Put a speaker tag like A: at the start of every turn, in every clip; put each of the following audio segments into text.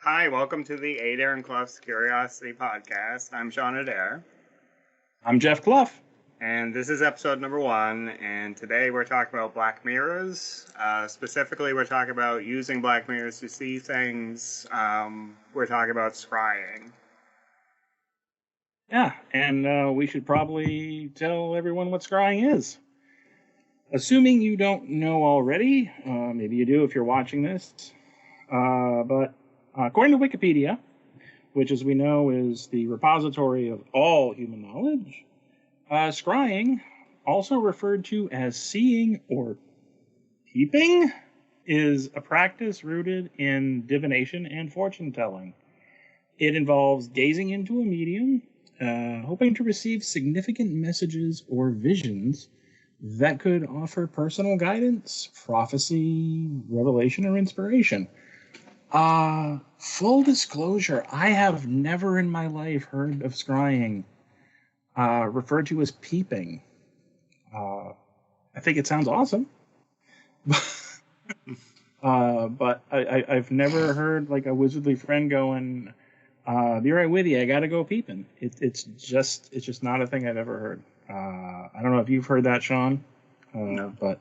A: Hi, welcome to the Adair Clough's Curiosity podcast. I'm Shawn and Adair.
B: I'm Jeff Clough.
A: And this is episode number 1, and today we're talking about black mirrors. Specifically, we're talking about using black mirrors to see things. We're talking about scrying.
B: Yeah, and we should probably tell everyone what scrying is. Assuming you don't know already, maybe you do if you're watching this, but according to Wikipedia, which as we know is the repository of all human knowledge, scrying, also referred to as seeing or peeping, is a practice rooted in divination and fortune-telling. It involves gazing into a medium, hoping to receive significant messages or visions that could offer personal guidance, prophecy, revelation, or inspiration. Full disclosure, I have never in my life heard of scrying referred to as peeping. I think it sounds awesome. But I've never heard like a wizardly friend going, be right with you, I gotta go peeping. It's just not a thing I've ever heard. I don't know if you've heard that, Shawn.
A: No.
B: But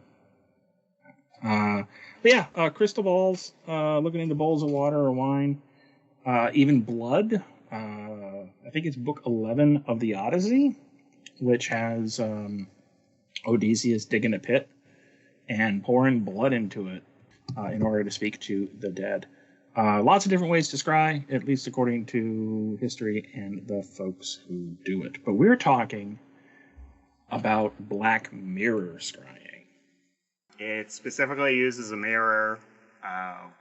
B: yeah, crystal balls, looking into bowls of water or wine, even blood. I think it's book 11 of the Odyssey, which has Odysseus digging a pit and pouring blood into it in order to speak to the dead. Lots of different ways to scry, at least according to history and the folks who do it. But we're talking about black mirror scrying.
A: It specifically uses a mirror,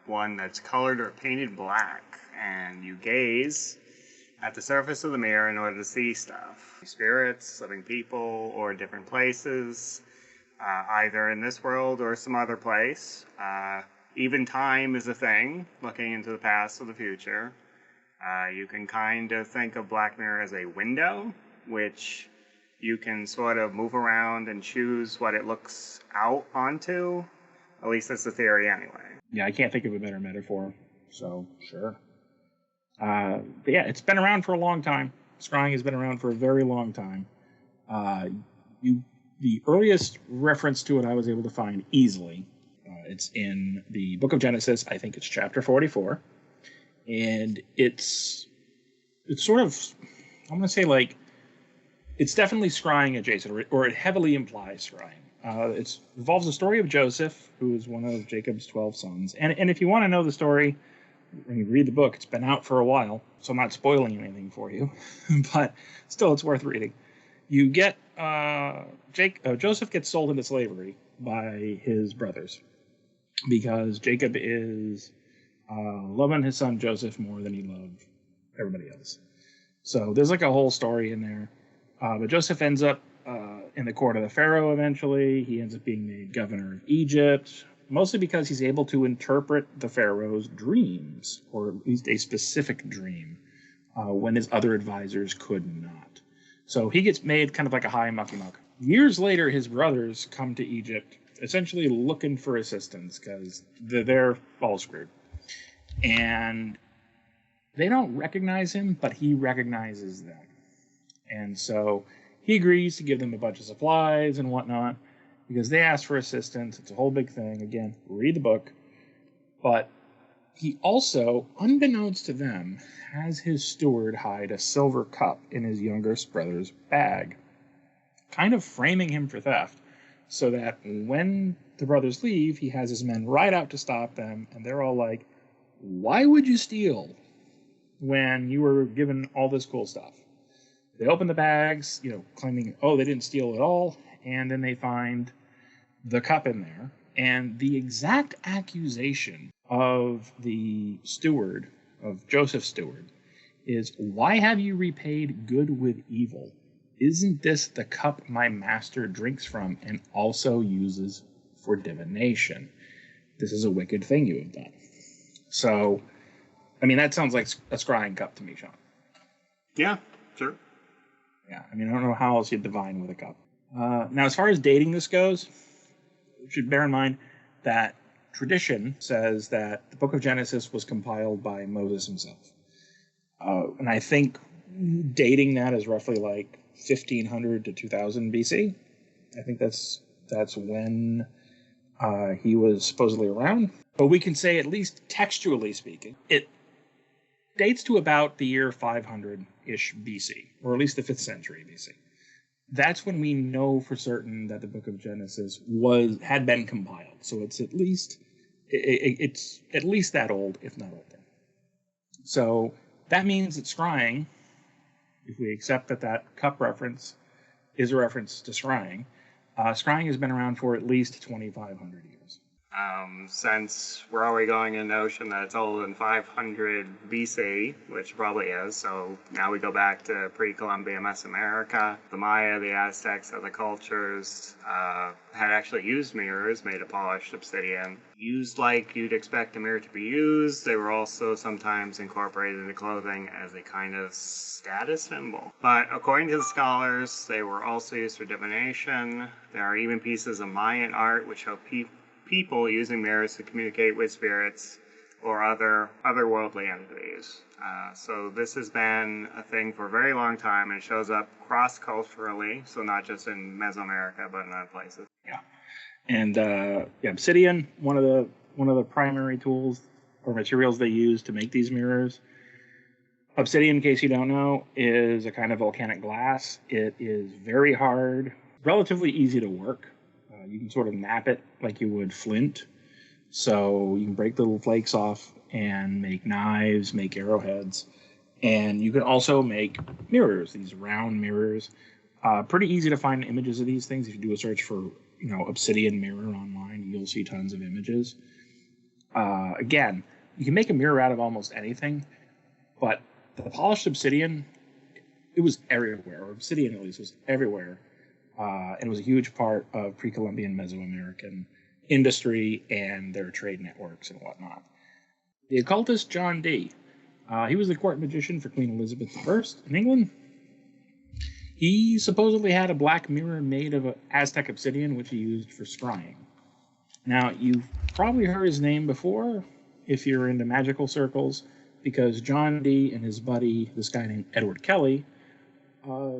A: one that's colored or painted black, and you gaze at the surface of the mirror in order to see stuff. Spirits, living people, or different places, either in this world or some other place. Even time is a thing, looking into the past or the future. You can kind of think of Black Mirror as a window, which you can sort of move around and choose what it looks out onto. At least that's the theory anyway.
B: Yeah, I can't think of a better metaphor, so sure. But yeah, it's been around for a long time. Scrying has been around for a very long time. The earliest reference to it I was able to find easily, it's in the book of Genesis. I think it's chapter 44. And it's sort of, I'm going to say like, it's definitely scrying adjacent, or it heavily implies scrying. It involves the story of Joseph, who is one of Jacob's 12 sons. And if you want to know the story, when you read the book, it's been out for a while, so I'm not spoiling anything for you. But still, it's worth reading. You get, Joseph gets sold into slavery by his brothers because Jacob is loving his son Joseph more than he loved everybody else. So there's like a whole story in there. But Joseph ends up in the court of the Pharaoh eventually. He ends up being made governor of Egypt, mostly because he's able to interpret the Pharaoh's dreams, or at least a specific dream, when his other advisors could not. So he gets made kind of like a high mucky muck. Years later, his brothers come to Egypt, essentially looking for assistance because they're all screwed. And they don't recognize him, but he recognizes them. And so he agrees to give them a bunch of supplies and whatnot because they ask for assistance. It's a whole big thing. Again, read the book. But he also, unbeknownst to them, has his steward hide a silver cup in his younger brother's bag, kind of framing him for theft, so that when the brothers leave, he has his men ride out to stop them, and they're all like, why would you steal when you were given all this cool stuff? They open the bags, claiming, oh, they didn't steal at all, and then they find the cup in there, and the exact accusation of the steward, of Joseph's steward, is, why have you repaid good with evil? Isn't this the cup my master drinks from and also uses for divination? This is a wicked thing you have done. So, I mean, that sounds like a scrying cup to me, Shawn.
A: Yeah, sure.
B: Yeah, I mean, I don't know how else you'd divine with a cup. Now, as far as dating this goes, you should bear in mind that tradition says that the Book of Genesis was compiled by Moses himself. And I think dating that is roughly like 1500 to 2000 BC. I think that's when he was supposedly around. But we can say, at least textually speaking, it dates to about the year 500-ish BC, or at least the 5th century BC. That's when we know for certain that the Book of Genesis had been compiled. So it's at least that old, if not older. So that means that scrying, if we accept that cup reference is a reference to scrying, scrying has been around for at least 2,500 years.
A: Since we're already going in the notion that it's older than 500 BC, which probably is, so now we go back to pre-Columbian Mesoamerica. The Maya, the Aztecs, other cultures had actually used mirrors made of polished obsidian. Used like you'd expect a mirror to be used. They were also sometimes incorporated into clothing as a kind of status symbol. But according to the scholars, they were also used for divination. There are even pieces of Mayan art which show people using mirrors to communicate with spirits or otherworldly entities. So this has been a thing for a very long time, and it shows up cross-culturally, so not just in Mesoamerica, but in other places.
B: Yeah. And obsidian, one of the primary tools or materials they use to make these mirrors. Obsidian, in case you don't know, is a kind of volcanic glass. It is very hard, relatively easy to work. You can sort of map it like you would flint. So you can break the little flakes off and make knives, make arrowheads. And you can also make mirrors, these round mirrors. Pretty easy to find images of these things. If you do a search for, obsidian mirror online, you'll see tons of images. Again, you can make a mirror out of almost anything, but the polished obsidian, it was everywhere, or obsidian at least was everywhere. And it was a huge part of pre-Columbian Mesoamerican industry and their trade networks and whatnot. The occultist John Dee, he was the court magician for Queen Elizabeth I in England. He supposedly had a black mirror made of Aztec obsidian, which he used for scrying. Now, you've probably heard his name before if you're into magical circles, because John Dee and his buddy, this guy named Edward Kelly,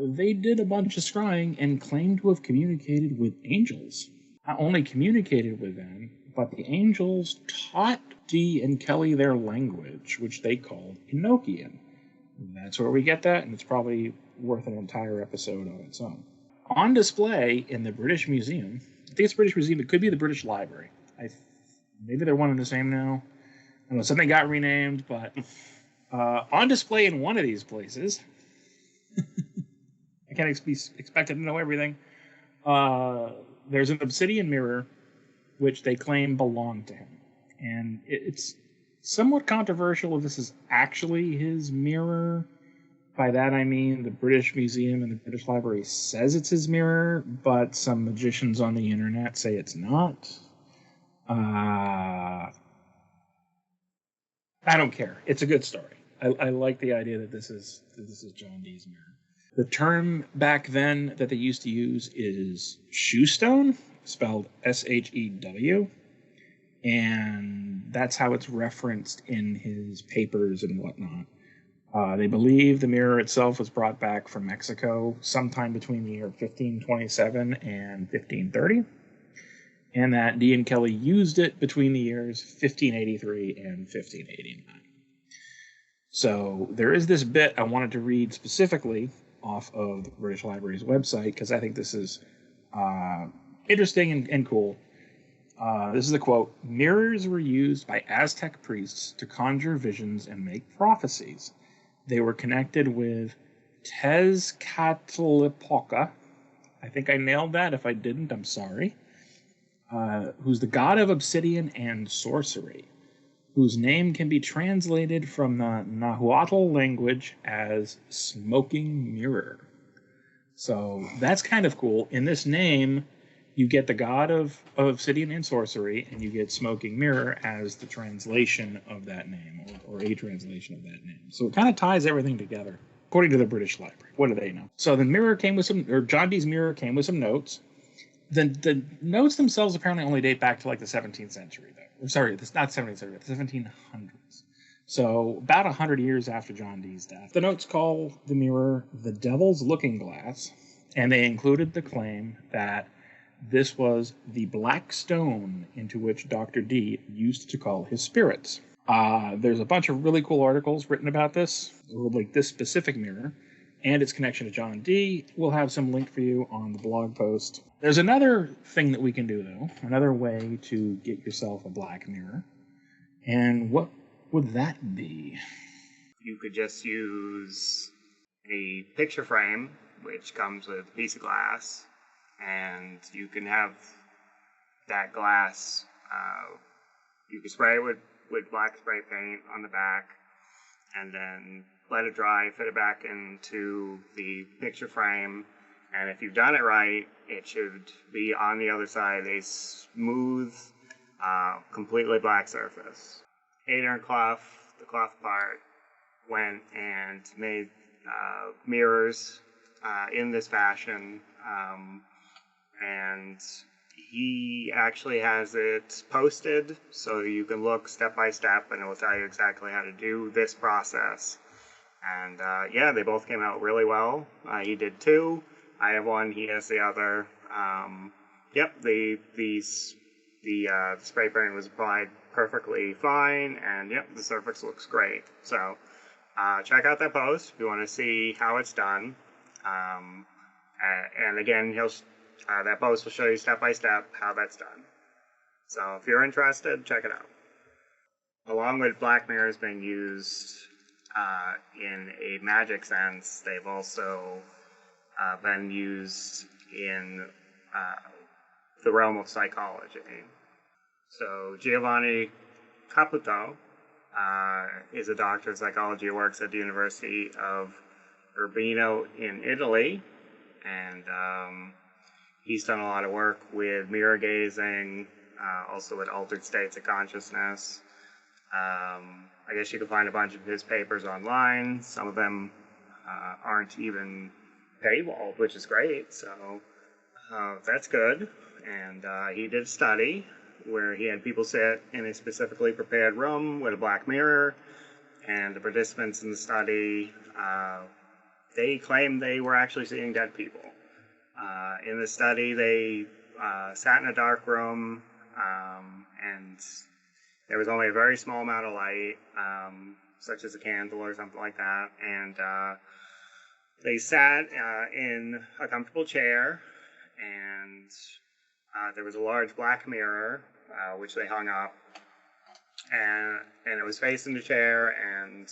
B: they did a bunch of scrying and claimed to have communicated with angels. Not only communicated with them, but the angels taught Dee and Kelly their language, which they called Enochian. That's where we get that, and it's probably worth an entire episode on its own. On display in the British Museum, I think it's the British Museum, it could be the British Library. Maybe they're one and the same now. I don't know, something got renamed, but on display in one of these places, I can't be expected to know everything. There's an obsidian mirror which they claim belonged to him. And it's somewhat controversial if this is actually his mirror. By that I mean the British Museum and the British Library says it's his mirror, but some magicians on the internet say it's not. I don't care. It's a good story. I like the idea that this is John Dee's mirror. The term back then that they used to use is shoestone, spelled S-H-E-W, and that's how it's referenced in his papers and whatnot. They believe the mirror itself was brought back from Mexico sometime between the year 1527 and 1530, and that Dee and Kelly used it between the years 1583 and 1589. So there is this bit I wanted to read specifically off of the British Library's website, because I think this is interesting and cool. This is a quote: "Mirrors were used by Aztec priests to conjure visions and make prophecies. They were connected with Tezcatlipoca," I think I nailed that. If I didn't, I'm sorry, who's the god of obsidian and sorcery, whose name can be translated from the Nahuatl language as smoking mirror. So that's kind of cool. In this name, you get the god of obsidian and sorcery, and you get smoking mirror as the translation of that name, or a translation of that name. So it kind of ties everything together, according to the British Library. What do they know? So the mirror came with John Dee's mirror came with some notes, The notes themselves apparently only date back to like the 17th century, though. Or, sorry, it's not 17th century, the 1700s. So about 100 years after John Dee's death. The notes call the mirror the Devil's Looking Glass, and they included the claim that this was the black stone into which Dr. Dee used to call his spirits. There's a bunch of really cool articles written about this, like this specific mirror, and its connection to John Dee. We'll have some link for you on the blog post. There's another thing that we can do, though, another way to get yourself a black mirror. And what would that be?
A: You could just use a picture frame, which comes with a piece of glass, and you can have that glass, you can spray it with black spray paint on the back, and then let it dry, fit it back into the picture frame, and if you've done it right, it should be on the other side a smooth, completely black surface. Adair Clough, the Clough part, went and made mirrors in this fashion, and he actually has it posted so you can look step by step, and it will tell you exactly how to do this process. And yeah, they both came out really well. He did two. I have one. He has the other. Yep, the spray paint was applied perfectly fine, and yep, the surface looks great. So check out that post if you want to see how it's done. And again, that post will show you step by step how that's done. So if you're interested, check it out. Along with black mirrors being used in a magic sense, they've also been used in the realm of psychology. So Giovanni Caputo is a doctor of psychology who works at the University of Urbino in Italy, and he's done a lot of work with mirror gazing, also with altered states of consciousness. I guess you can find a bunch of his papers online. Some of them aren't even paywalled, which is great, so that's good. And he did a study where he had people sit in a specifically prepared room with a black mirror, and the participants in the study, they claimed they were actually seeing dead people. In the study, they sat in a dark room, and there was only a very small amount of light, such as a candle or something like that, and they sat in a comfortable chair, and there was a large black mirror, which they hung up, and it was facing the chair, and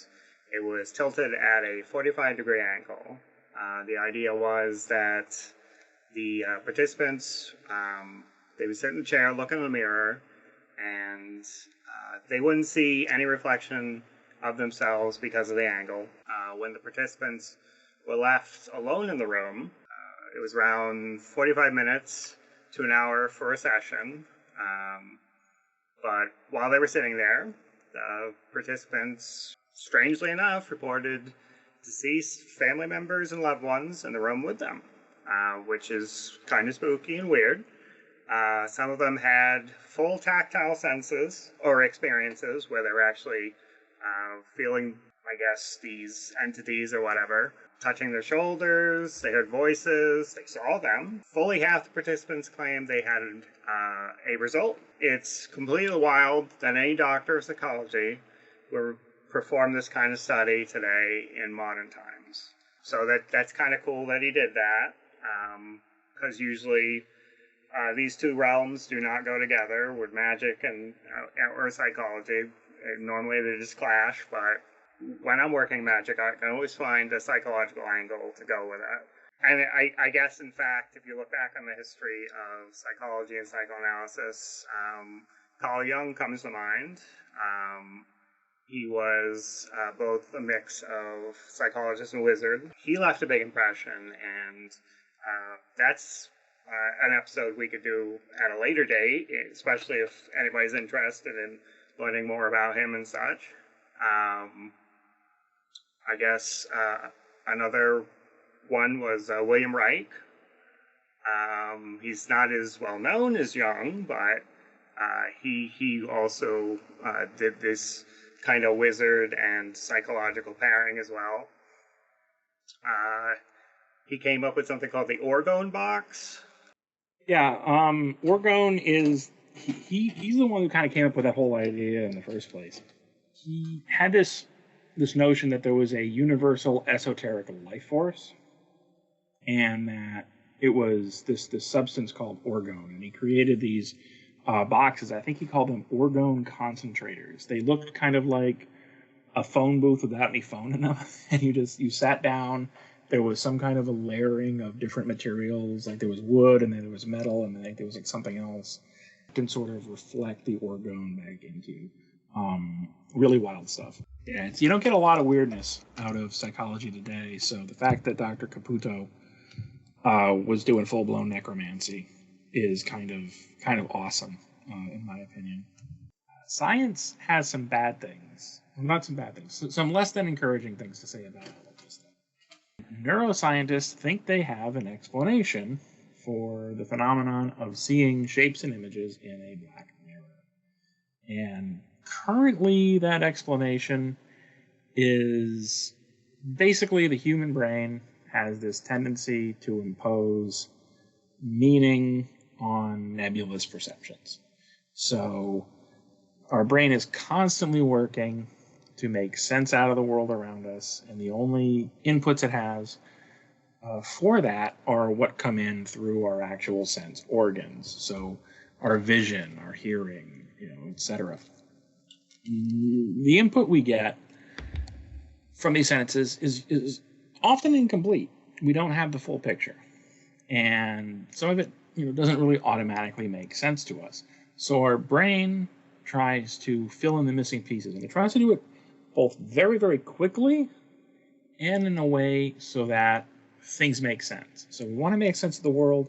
A: it was tilted at a 45-degree angle. The idea was that the participants, they would sit in the chair, look in the mirror, and they wouldn't see any reflection of themselves because of the angle. When the participants were left alone in the room, it was around 45 minutes to an hour for a session. But while they were sitting there, the participants, strangely enough, reported deceased family members and loved ones in the room with them, which is kind of spooky and weird. Some of them had full tactile senses or experiences where they were actually feeling, I guess, these entities or whatever, touching their shoulders. They heard voices. They saw them. Fully half the participants claimed they had a result. It's completely wild that any doctor of psychology would perform this kind of study today in modern times. So that's kind of cool that he did that, because usually these two realms do not go together with magic and or psychology. Normally they just clash, but when I'm working magic, I can always find a psychological angle to go with it. And I guess, in fact, if you look back on the history of psychology and psychoanalysis, Carl Jung comes to mind. He was both a mix of psychologist and wizard. He left a big impression, and that's an episode we could do at a later date, especially if anybody's interested in learning more about him and such. I guess another one was William Reich. He's not as well known as Jung, but he also did this kind of wizard and psychological pairing as well. He came up with something called the Orgone box.
B: Yeah, Orgone is he's the one who kind of came up with that whole idea in the first place. He had this notion that there was a universal esoteric life force, and that it was this substance called orgone, and he created these boxes. I think he called them orgone concentrators. They looked kind of like a phone booth without any phone in them, and you sat down. There was some kind of a layering of different materials, like there was wood, and then there was metal, and then there was like something else. It can sort of reflect the orgone back into really wild stuff. Yeah, you don't get a lot of weirdness out of psychology today, so the fact that Dr. Caputo was doing full-blown necromancy is kind of awesome, in my opinion. Science has some bad things. Well, not some bad things, some less than encouraging things to say about all of this stuff. Neuroscientists think they have an explanation for the phenomenon of seeing shapes and images in a black mirror. And currently that explanation is basically the human brain has this tendency to impose meaning on nebulous perceptions. So our brain is constantly working to make sense out of the world around us, and the only inputs it has for that are what come in through our actual sense organs. So our vision, our hearing, etc. The input we get from these senses is often incomplete. We don't have the full picture, and some of it doesn't really automatically make sense to us. So our brain tries to fill in the missing pieces, and it tries to do it both very, very quickly and in a way so that things make sense. So we want to make sense of the world.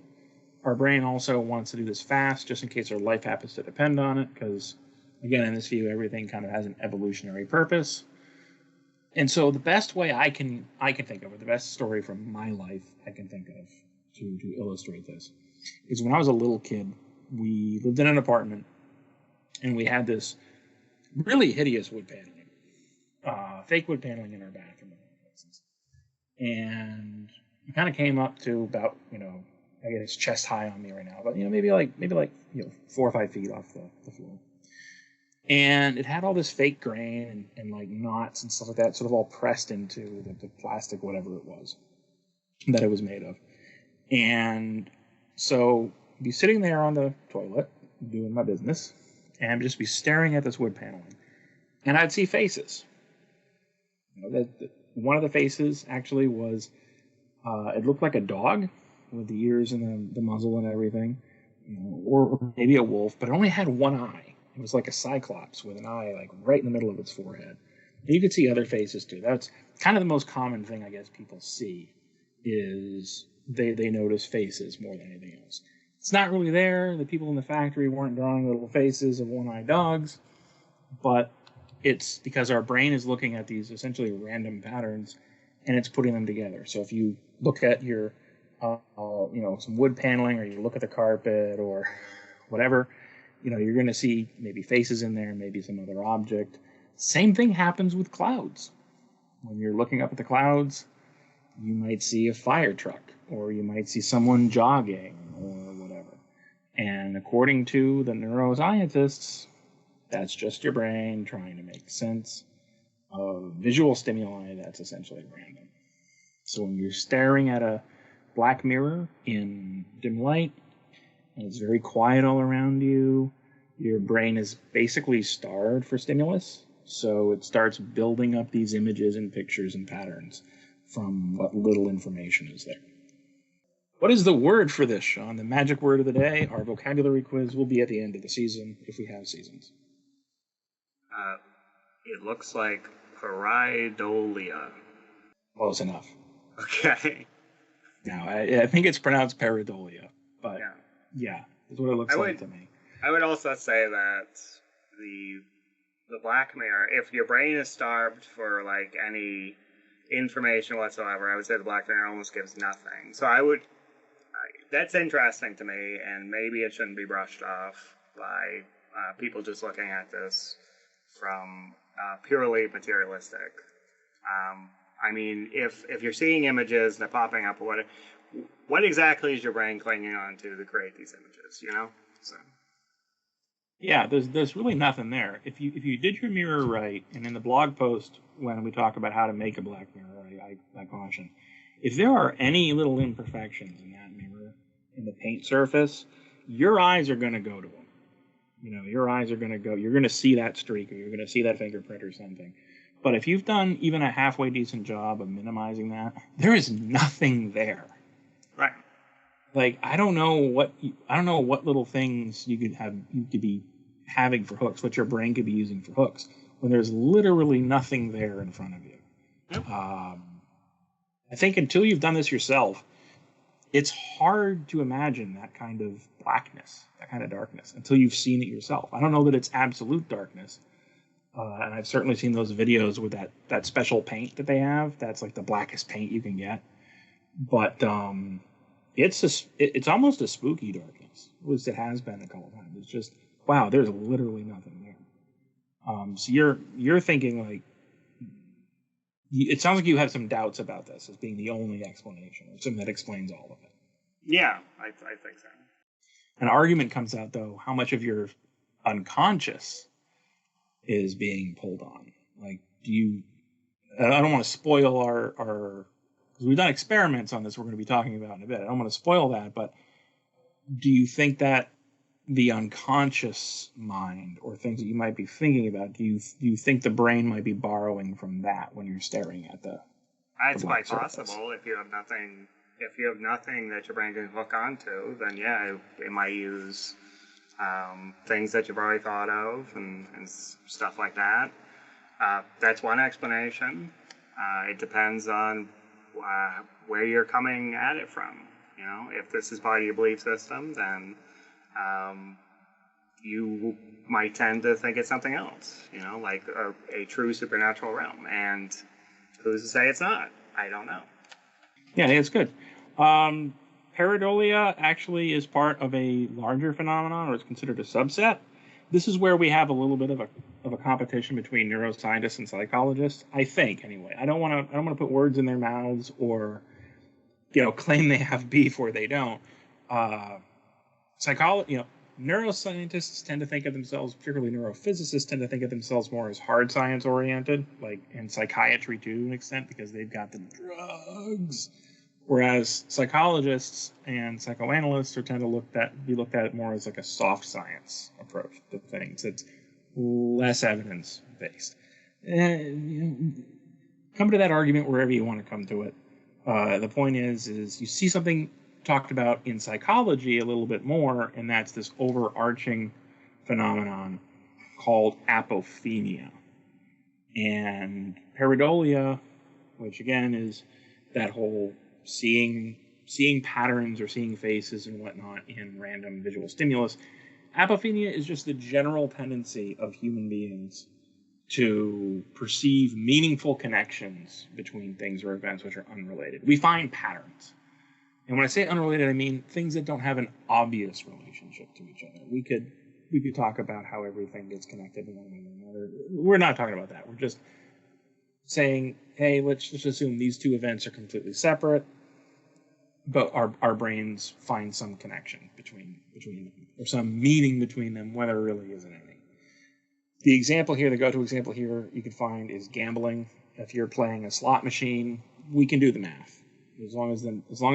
B: Our brain also wants to do this fast, just in case our life happens to depend on it, because, again, in this view, everything kind of has an evolutionary purpose. And so the best way I can think of, or the best story from my life I can think of to illustrate this, is when I was a little kid, we lived in an apartment, and we had this really hideous wood paneling, fake wood paneling in our bathroom. And it kind of came up to about, I guess chest high on me right now, but maybe like 4 or 5 feet off the floor. And it had all this fake grain and like knots and stuff like that, sort of all pressed into the plastic, whatever it was that it was made of. And so I'd be sitting there on the toilet doing my business, and I'd just be staring at this wood paneling, and I'd see faces. One of the faces actually was, it looked like a dog with the ears and the muzzle and everything, or maybe a wolf, but it only had one eye. It was like a cyclops with an eye like right in the middle of its forehead. And you could see other faces too. That's kind of the most common thing I guess people see, is they notice faces more than anything else. It's not really there. The people in the factory weren't drawing little faces of one-eyed dogs, but it's because our brain is looking at these essentially random patterns, and it's putting them together. So if you look at your, some wood paneling, or you look at the carpet or whatever, you're going to see maybe faces in there, maybe some other object. Same thing happens with clouds. When you're looking up at the clouds, you might see a fire truck, or you might see someone jogging, or whatever. And according to the neuroscientists, that's just your brain trying to make sense of visual stimuli that's essentially random. So when you're staring at a black mirror in dim light, and it's very quiet all around you, your brain is basically starved for stimulus, so it starts building up these images and pictures and patterns from what little information is there. What is the word for this, Shawn? The magic word of the day. Our vocabulary quiz will be at the end of the season, if we have seasons.
A: It looks like pareidolia.
B: Close enough.
A: Okay.
B: Now, I think it's pronounced pareidolia, but yeah, that's what it looks like to me.
A: I would also say that the black mirror, if your brain is starved for like any information whatsoever, I would say the black mirror almost gives nothing. So I would, that's interesting to me, and maybe it shouldn't be brushed off by people just looking at this from purely materialistic. I mean, if you're seeing images and they're popping up, what exactly is your brain clinging on to create these images? You know, so.
B: Yeah, there's really nothing there. If you did your mirror right, and in the blog post when we talk about how to make a black mirror, I caution, if there are any little imperfections in that mirror, in the paint surface, your eyes are going to go to them. You know, your eyes are going to go. You're going to see that streak, or you're going to see that fingerprint or something. But if you've done even a halfway decent job of minimizing that, there is nothing there.
A: Right.
B: Like I don't know what little things you could be having for hooks, what your brain could be using for hooks, when there's literally nothing there in front of you.
A: Yep.
B: I think until you've done this yourself, it's hard to imagine that kind of blackness, that kind of darkness, until you've seen it yourself. I don't know that it's absolute darkness. And I've certainly seen those videos with that special paint that they have. That's like the blackest paint you can get. But it's almost a spooky darkness. At least it has been a couple times. It's just, wow, there's literally nothing there. So you're thinking like, it sounds like you have some doubts about this as being the only explanation, or something that explains all of it.
A: Yeah, I think so.
B: An argument comes out, though, how much of your unconscious is being pulled on. Like, I don't want to spoil our because we've done experiments on this we're going to be talking about in a bit. I don't want to spoil that, but do you think that the unconscious mind, or things that you might be thinking about, do you think the brain might be borrowing from that when you're staring at the
A: It's quite possible. If you have nothing that your brain can hook onto, then yeah, it might use things that you've already thought of and stuff like that. That's one explanation. It depends on where you're coming at it from. You know, if this is part of your belief system, then you might tend to think it's something else, you know, like a true supernatural realm. And who's to say it's not? I don't know.
B: Yeah, it's good. Pareidolia actually is part of a larger phenomenon, or is considered a subset. This is where we have a little bit of a competition between neuroscientists and psychologists. I think, anyway. I don't want to put words in their mouths, or claim they have beef where they don't. Neuroscientists tend to think of themselves, particularly neurophysicists tend to think of themselves more as hard science oriented, and psychiatry to an extent, because they've got the drugs. Whereas psychologists and psychoanalysts tend to be looked at more as like a soft science approach to things. It's less evidence based. Come to that argument wherever you want to come to it. The point is you see something talked about in psychology a little bit more, and that's this overarching phenomenon called apophenia. And pareidolia, which again is that whole seeing patterns or seeing faces and whatnot in random visual stimulus. Apophenia is just the general tendency of human beings to perceive meaningful connections between things or events which are unrelated. We find patterns. And when I say unrelated, I mean things that don't have an obvious relationship to each other. We could talk about how everything gets connected to one another. We're not talking about that. We're just saying, hey, let's just assume these two events are completely separate, but our brains find some connection between them, or some meaning between them, whether there really isn't any. The go-to example here you can find is gambling. If you're playing a slot machine, we can do the math. As long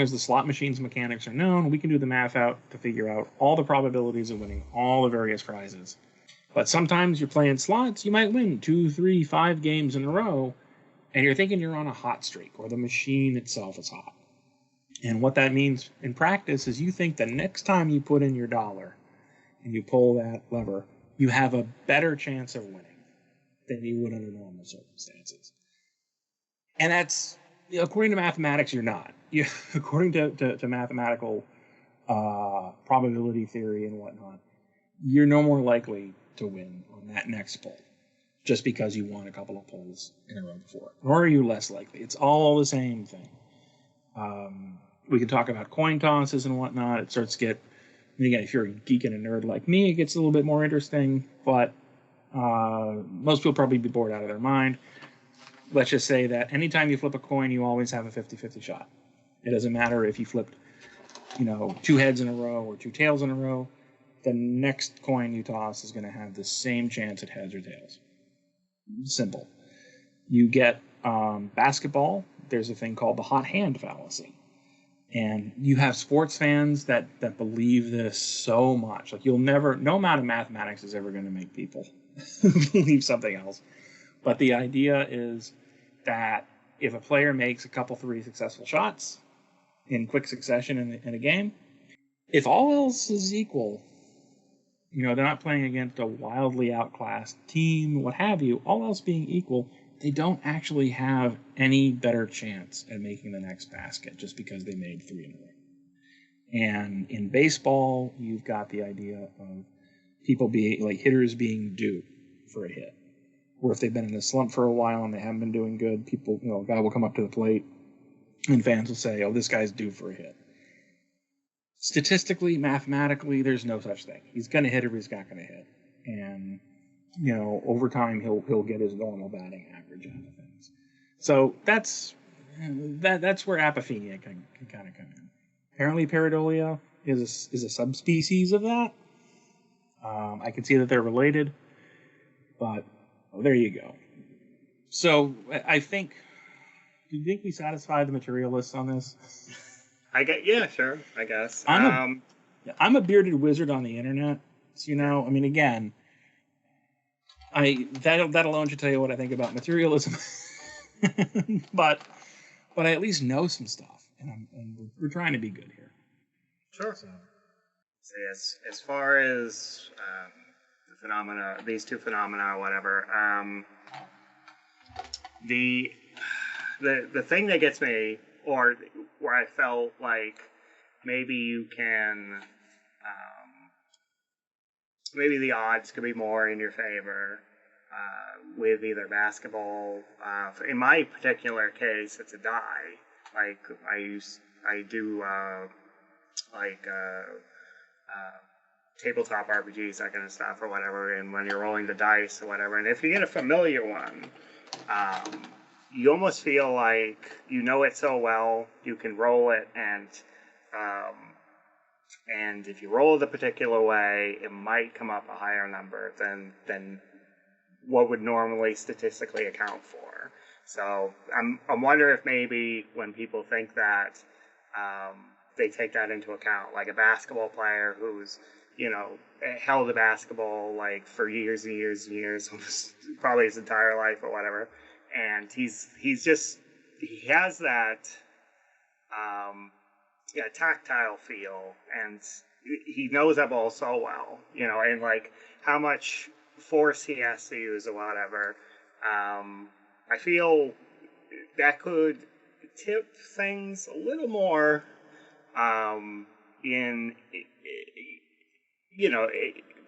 B: as the slot machine's mechanics are known, we can do the math out to figure out all the probabilities of winning all the various prizes. But sometimes you're playing slots, you might win 2, 3, 5 games in a row, and you're thinking you're on a hot streak, or the machine itself is hot. And what that means in practice is you think the next time you put in your dollar and you pull that lever, you have a better chance of winning than you would under normal circumstances. And that's, according to mathematics, you're not. According to mathematical probability theory and whatnot, you're no more likely to win on that next pull just because you won a couple of pulls in a row before. Nor are you less likely. It's all the same thing. We can talk about coin tosses and whatnot. It starts to get, and again, if you're a geek and a nerd like me, it gets a little bit more interesting, but most people probably be bored out of their mind. Let's just say that anytime you flip a coin, you always have a 50-50 shot. It doesn't matter if you flipped, 2 heads in a row or 2 tails in a row. The next coin you toss is going to have the same chance at heads or tails. Simple. You get basketball. There's a thing called the hot hand fallacy. And you have sports fans that believe this so much. Like, you'll never, no amount of mathematics is ever going to make people believe something else. But the idea is that if a player makes a couple 3 successful shots in quick succession in a game, if all else is equal, they're not playing against a wildly outclassed team, what have you, all else being equal, they don't actually have any better chance at making the next basket just because they made 3 in a row. And in baseball, you've got the idea of people being, like, hitters being due for a hit. Or if they've been in a slump for a while and they haven't been doing good, people, a guy will come up to the plate and fans will say, oh, this guy's due for a hit. Statistically, mathematically, there's no such thing. He's going to hit or he's not going to hit. And, over time, he'll get his normal batting average out of things. So that's where apophenia can kind of come in. Apparently, pareidolia is a subspecies of that. I can see that they're related, but there you go. So I think, do you think we satisfy the materialists on this?
A: Yeah, sure, I guess.
B: I'm a bearded wizard on the internet. So, again, that alone should tell you what I think about materialism. but I at least know some stuff, and we're trying to be good here.
A: Sure. So as far as the phenomena, these 2 phenomena, or whatever, the thing that gets me, or where I felt like maybe you can, maybe the odds could be more in your favor with either basketball. In my particular case, it's a die. Like, I do tabletop RPGs, that kind of stuff, or whatever, and when you're rolling the dice or whatever, and if you get a familiar one, you almost feel like you know it so well, you can roll it, and if you roll it a particular way, it might come up a higher number than what would normally statistically account for. So I'm wondering if maybe when people think that, they take that into account, like a basketball player who's held a basketball like for years and years and years, almost probably his entire life or whatever, and he has that tactile feel, and he knows that ball so well, and like how much force he has to use or whatever. I feel that could tip things a little more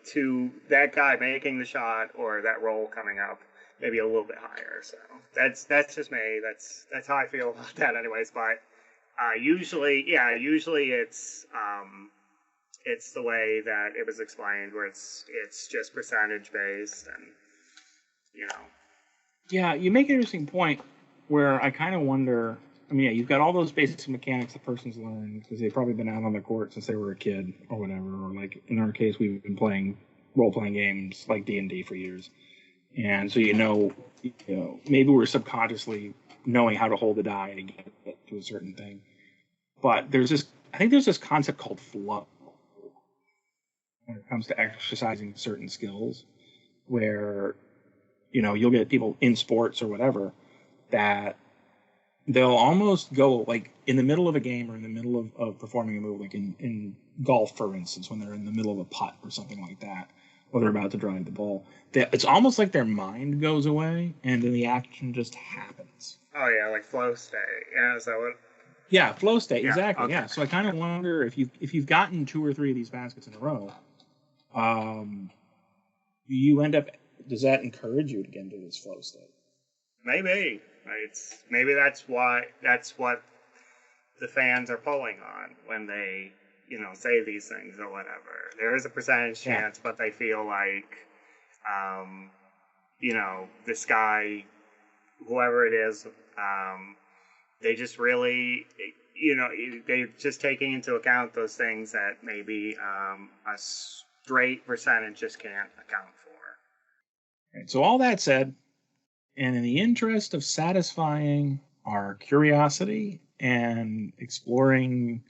A: to that guy making the shot or that roll coming up maybe a little bit higher. So that's just me. That's how I feel about that anyways. But usually it's the way that it was explained, where it's just percentage based, and
B: Yeah, you make an interesting point where I kind of wonder. I mean, yeah, you've got all those basic mechanics the person's learned because they've probably been out on the court since they were a kid or whatever. Or like in our case, we've been playing role-playing games like D&D for years, and so maybe we're subconsciously knowing how to hold the die to get to a certain thing. But I think there's this concept called flow when it comes to exercising certain skills, where you'll get people in sports or whatever that they'll almost go like in the middle of a game or in the middle of performing a move, like in golf, for instance, when they're in the middle of a putt or something like that, or they're about to drive the ball. It's almost like their mind goes away and then the action just happens.
A: Oh yeah, like flow state. Yeah, is that what?
B: Yeah, flow state,
A: Yeah,
B: exactly.
A: okay.
B: Yeah. So I kind of wonder if you've gotten 2 or 3 of these baskets in a row, you end up. Does that encourage you to get into this flow state?
A: Maybe. Maybe that's what the fans are pulling on when they, say these things or whatever. There is a percentage chance, but they feel like, this guy, whoever it is, they just really, they're just taking into account those things that maybe a straight percentage just can't account for.
B: Right, so all that said, and in the interest of satisfying our curiosity and exploring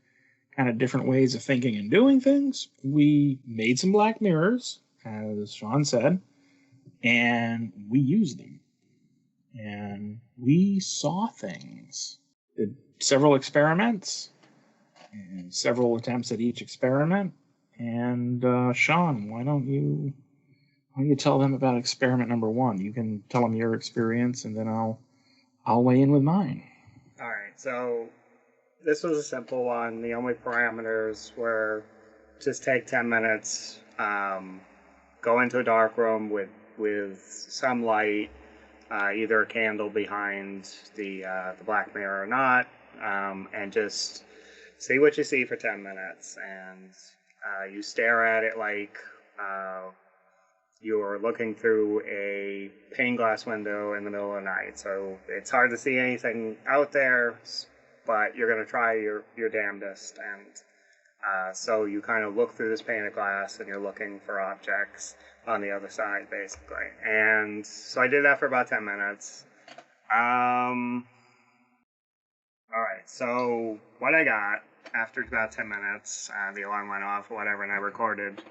B: kind of different ways of thinking and doing things, we made some black mirrors, as Shawn said, and we used them. And we saw things. Did several experiments and several attempts at each experiment. And Shawn, why don't you tell them about experiment number 1? You can tell them your experience, and then I'll weigh in with mine.
A: All right. So this was a simple one. The only parameters were just take 10 minutes, go into a dark room with some light, either a candle behind the black mirror or not, and just see what you see for 10 minutes. And you stare at it like you're looking through a pane glass window in the middle of the night. So it's hard to see anything out there, but you're going to try your damnedest. And so you kind of look through this pane of glass and you're looking for objects on the other side, basically. And so I did that for about 10 minutes. All right, so what I got after about 10 minutes, the alarm went off or whatever, and I recorded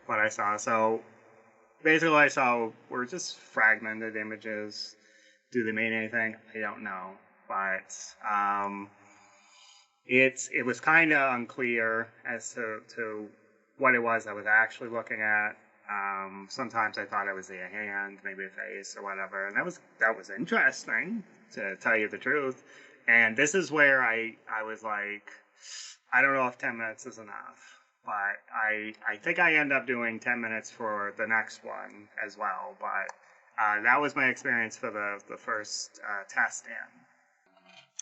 A: what I saw. So basically what I saw were just fragmented images. Do they mean anything? I don't know. But it was kind of unclear as to what it was I was actually looking at. Sometimes I thought it was a hand, maybe a face or whatever, and that was interesting, to tell you the truth. And this is where I was like, I don't know if 10 minutes is enough, but I think I end up doing 10 minutes for the next one as well. But that was my experience for the first test in.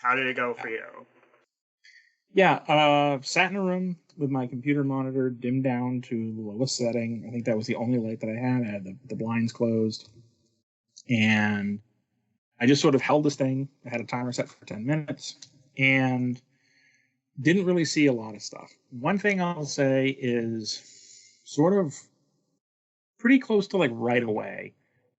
A: How did it go for you?
B: Yeah, sat in a room with my computer monitor dimmed down to the lowest setting. I think that was the only light that I had. I had the blinds closed. And I just sort of held this thing. I had a timer set for 10 minutes and didn't really see a lot of stuff. One thing I'll say is sort of pretty close to like right away,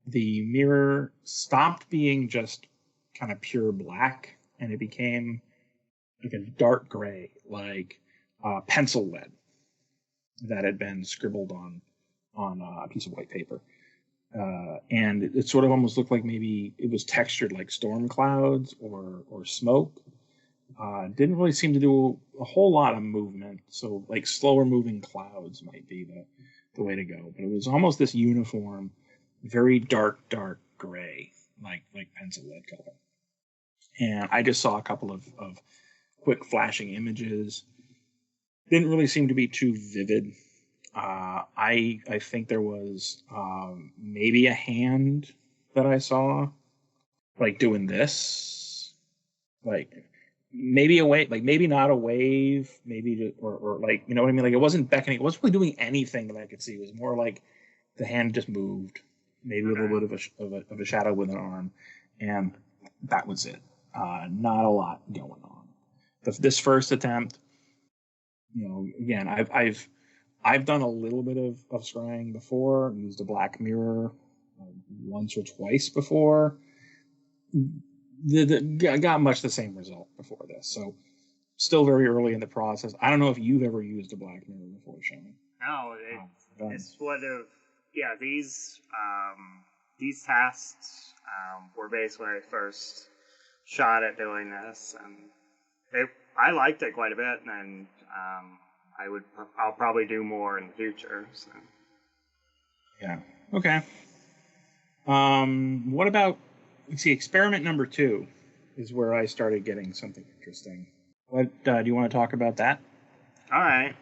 B: the mirror stopped being just kind of pure black and it became like a dark gray, like pencil lead that had been scribbled on a piece of white paper. And it sort of almost looked like maybe it was textured like storm clouds or smoke. Didn't really seem to do a whole lot of movement. So like slower moving clouds might be the way to go. But it was almost this uniform, very dark gray, like pencil lead color. And I just saw a couple of quick flashing images. Didn't really seem to be too vivid. I think there was maybe a hand that I saw, like doing this, like maybe a wave, like maybe not a wave, maybe or like, you know what I mean? Like it wasn't beckoning, it wasn't really doing anything that I could see. It was more like the hand just moved, maybe a little bit of a shadow with an arm, and that was it. Not a lot going on. This first attempt, you know, again, I've done a little bit of scrying before, used a black mirror once or twice before. Got much the same result before this. So still very early in the process. I don't know if you've ever used a black mirror before, Shawn.
A: No, it's one of, yeah, these tests were basically when I first shot at doing this, and I liked it quite a bit, and I'll probably do more in the future. So.
B: Yeah. Okay. What about, let's see, experiment number 2 is where I started getting something interesting. What do you want to talk about that?
A: All right.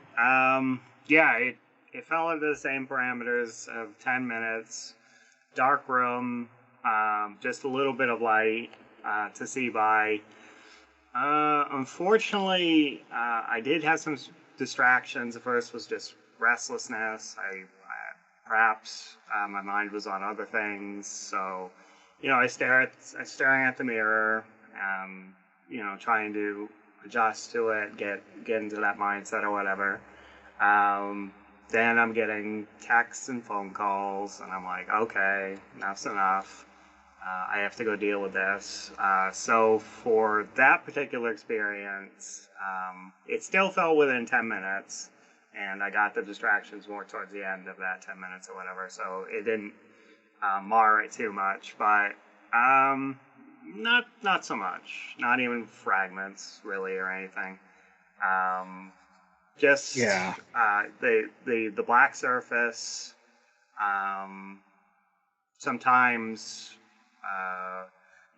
A: Yeah, it fell into the same parameters of 10 minutes, dark room, just a little bit of light to see by. Unfortunately, I did have some distractions. The first was just restlessness. Perhaps my mind was on other things. So, I staring at the mirror, trying to adjust to it, get into that mindset or whatever. Then I'm getting texts and phone calls, and I'm like, okay, enough's enough. I have to go deal with this. So for that particular experience, it still fell within 10 minutes, and I got the distractions more towards the end of that 10 minutes or whatever, so it didn't mar it too much, but not so much. Not even fragments, really, or anything. Just
B: Yeah.
A: The black surface, sometimes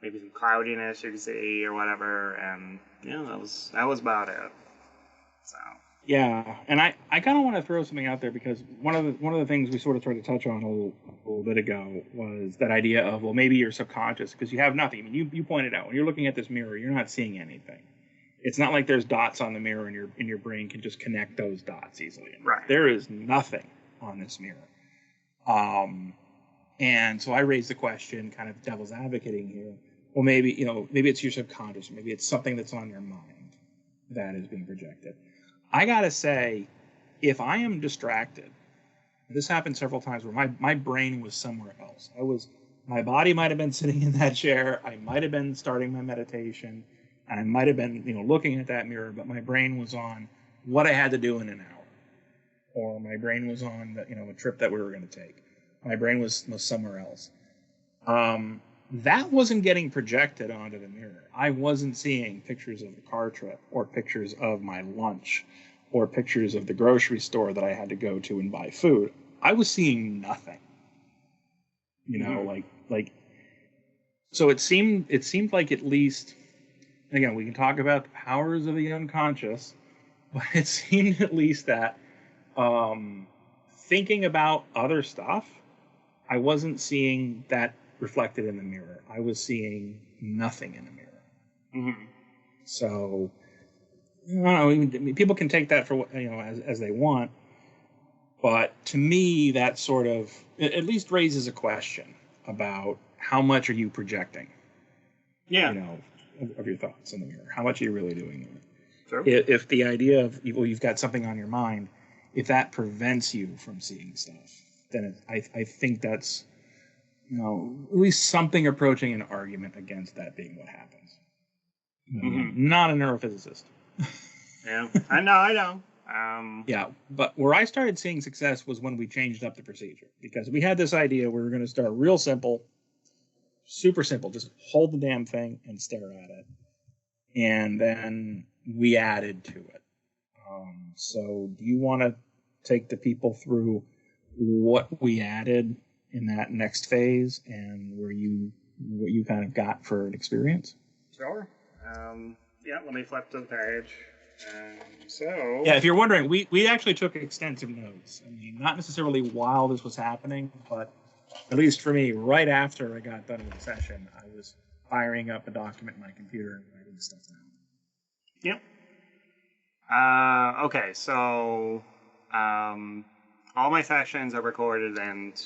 A: maybe some cloudiness you can see or whatever, and that was about it. So
B: Yeah, and I kind of want to throw something out there because one of the things we sort of tried to touch on a little bit ago was that idea of, well, maybe you're subconscious because you have nothing. I mean, you pointed out when you're looking at this mirror, you're not seeing anything. It's not like there's dots on the mirror and your brain can just connect those dots easily.
A: Right.
B: There is nothing on this mirror. And so I raised the question, kind of devil's advocating here. Well, maybe it's your subconscious. Maybe it's something that's on your mind that is being projected. I gotta say, if I am distracted, this happened several times where my brain was somewhere else. My body might have been sitting in that chair. I might have been starting my meditation, and I might have been, looking at that mirror, but my brain was on what I had to do in an hour, or my brain was on a trip that we were going to take. My brain was somewhere else. That wasn't getting projected onto the mirror. I wasn't seeing pictures of the car trip or pictures of my lunch or pictures of the grocery store that I had to go to and buy food. I was seeing nothing. So it seemed like, at least, again, we can talk about the powers of the unconscious, but it seemed at least that thinking about other stuff, I wasn't seeing that reflected in the mirror. I was seeing nothing in the mirror.
A: Mm-hmm.
B: So, I don't know. I mean, people can take that for what as they want, but to me, that sort of at least raises a question about how much are you projecting?
A: Yeah.
B: Of your thoughts in the mirror. How much are you really doing that?
A: True.
B: If the idea of you've got something on your mind, if that prevents you from seeing stuff, then I think that's at least something approaching an argument against that being what happens.
A: Mm-hmm.
B: Not a neurophysicist.
A: Yeah, I know.
B: Yeah, but where I started seeing success was when we changed up the procedure, because we had this idea we were going to start real simple, super simple, just hold the damn thing and stare at it, and then we added to it. So do you want to take the people through what we added in that next phase and what you kind of got for an experience?
A: Sure. Yeah, let me flip to the page.
B: Yeah, if you're wondering, we actually took extensive notes. I mean, not necessarily while this was happening, but at least for me, right after I got done with the session, I was firing up a document in my computer and writing stuff down.
A: Yep. Okay, so all my sessions are recorded and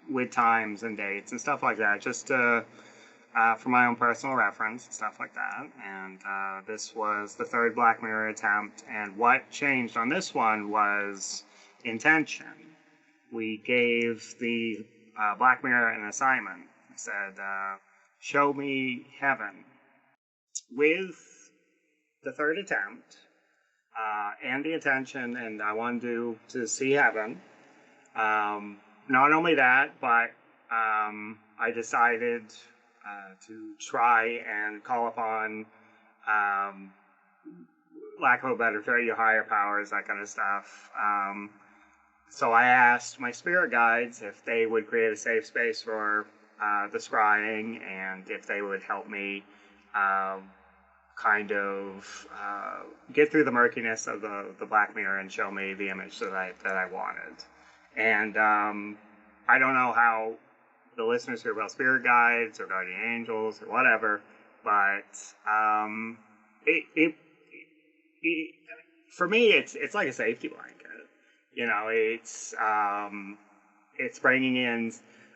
A: with times and dates and stuff like that, just to for my own personal reference and stuff like that. And this was the third Black Mirror attempt, and what changed on this one was intention. We gave the Black Mirror an assignment. It said, show me heaven. With the third attempt and the intention, and I wanted to see heaven. Not only that, but I decided to try and call upon, lack of a better term, your higher powers, that kind of stuff. So I asked my spirit guides if they would create a safe space for the scrying, and if they would help me kind of get through the murkiness of the Black Mirror and show me the image that I wanted. And I don't know how the listeners hear about spirit guides or guardian angels or whatever, but it, it, it for me, it's like a safety blanket. You know, it's bringing in.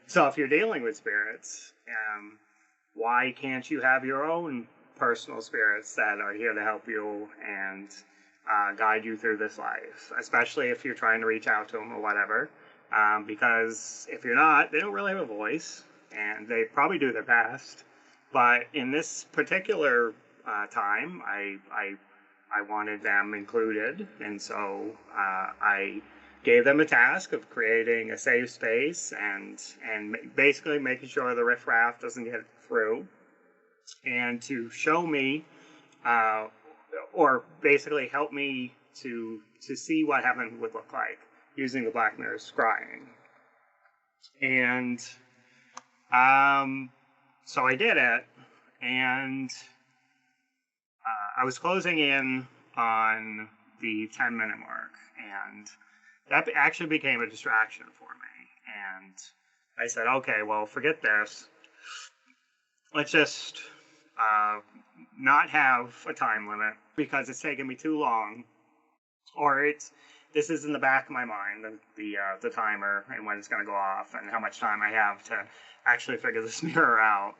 A: So if you're dealing with spirits, why can't you have your own personal spirits that are here to help you and guide you through this life, especially if you're trying to reach out to them or whatever? Because if you're not, they don't really have a voice, and they probably do their best. But in this particular time, I wanted them included, and so I gave them a task of creating a safe space and basically making sure the riffraff doesn't get through, and to show me, or basically help me to see what heaven would look like using the Black Mirror scrying. And so I did it, and I was closing in on the 10-minute mark, and that actually became a distraction for me. And I said, okay, well, forget this. Let's just not have a time limit because it's taken me too long, or this is in the back of my mind, the timer and when it's going to go off and how much time I have to actually figure this mirror out.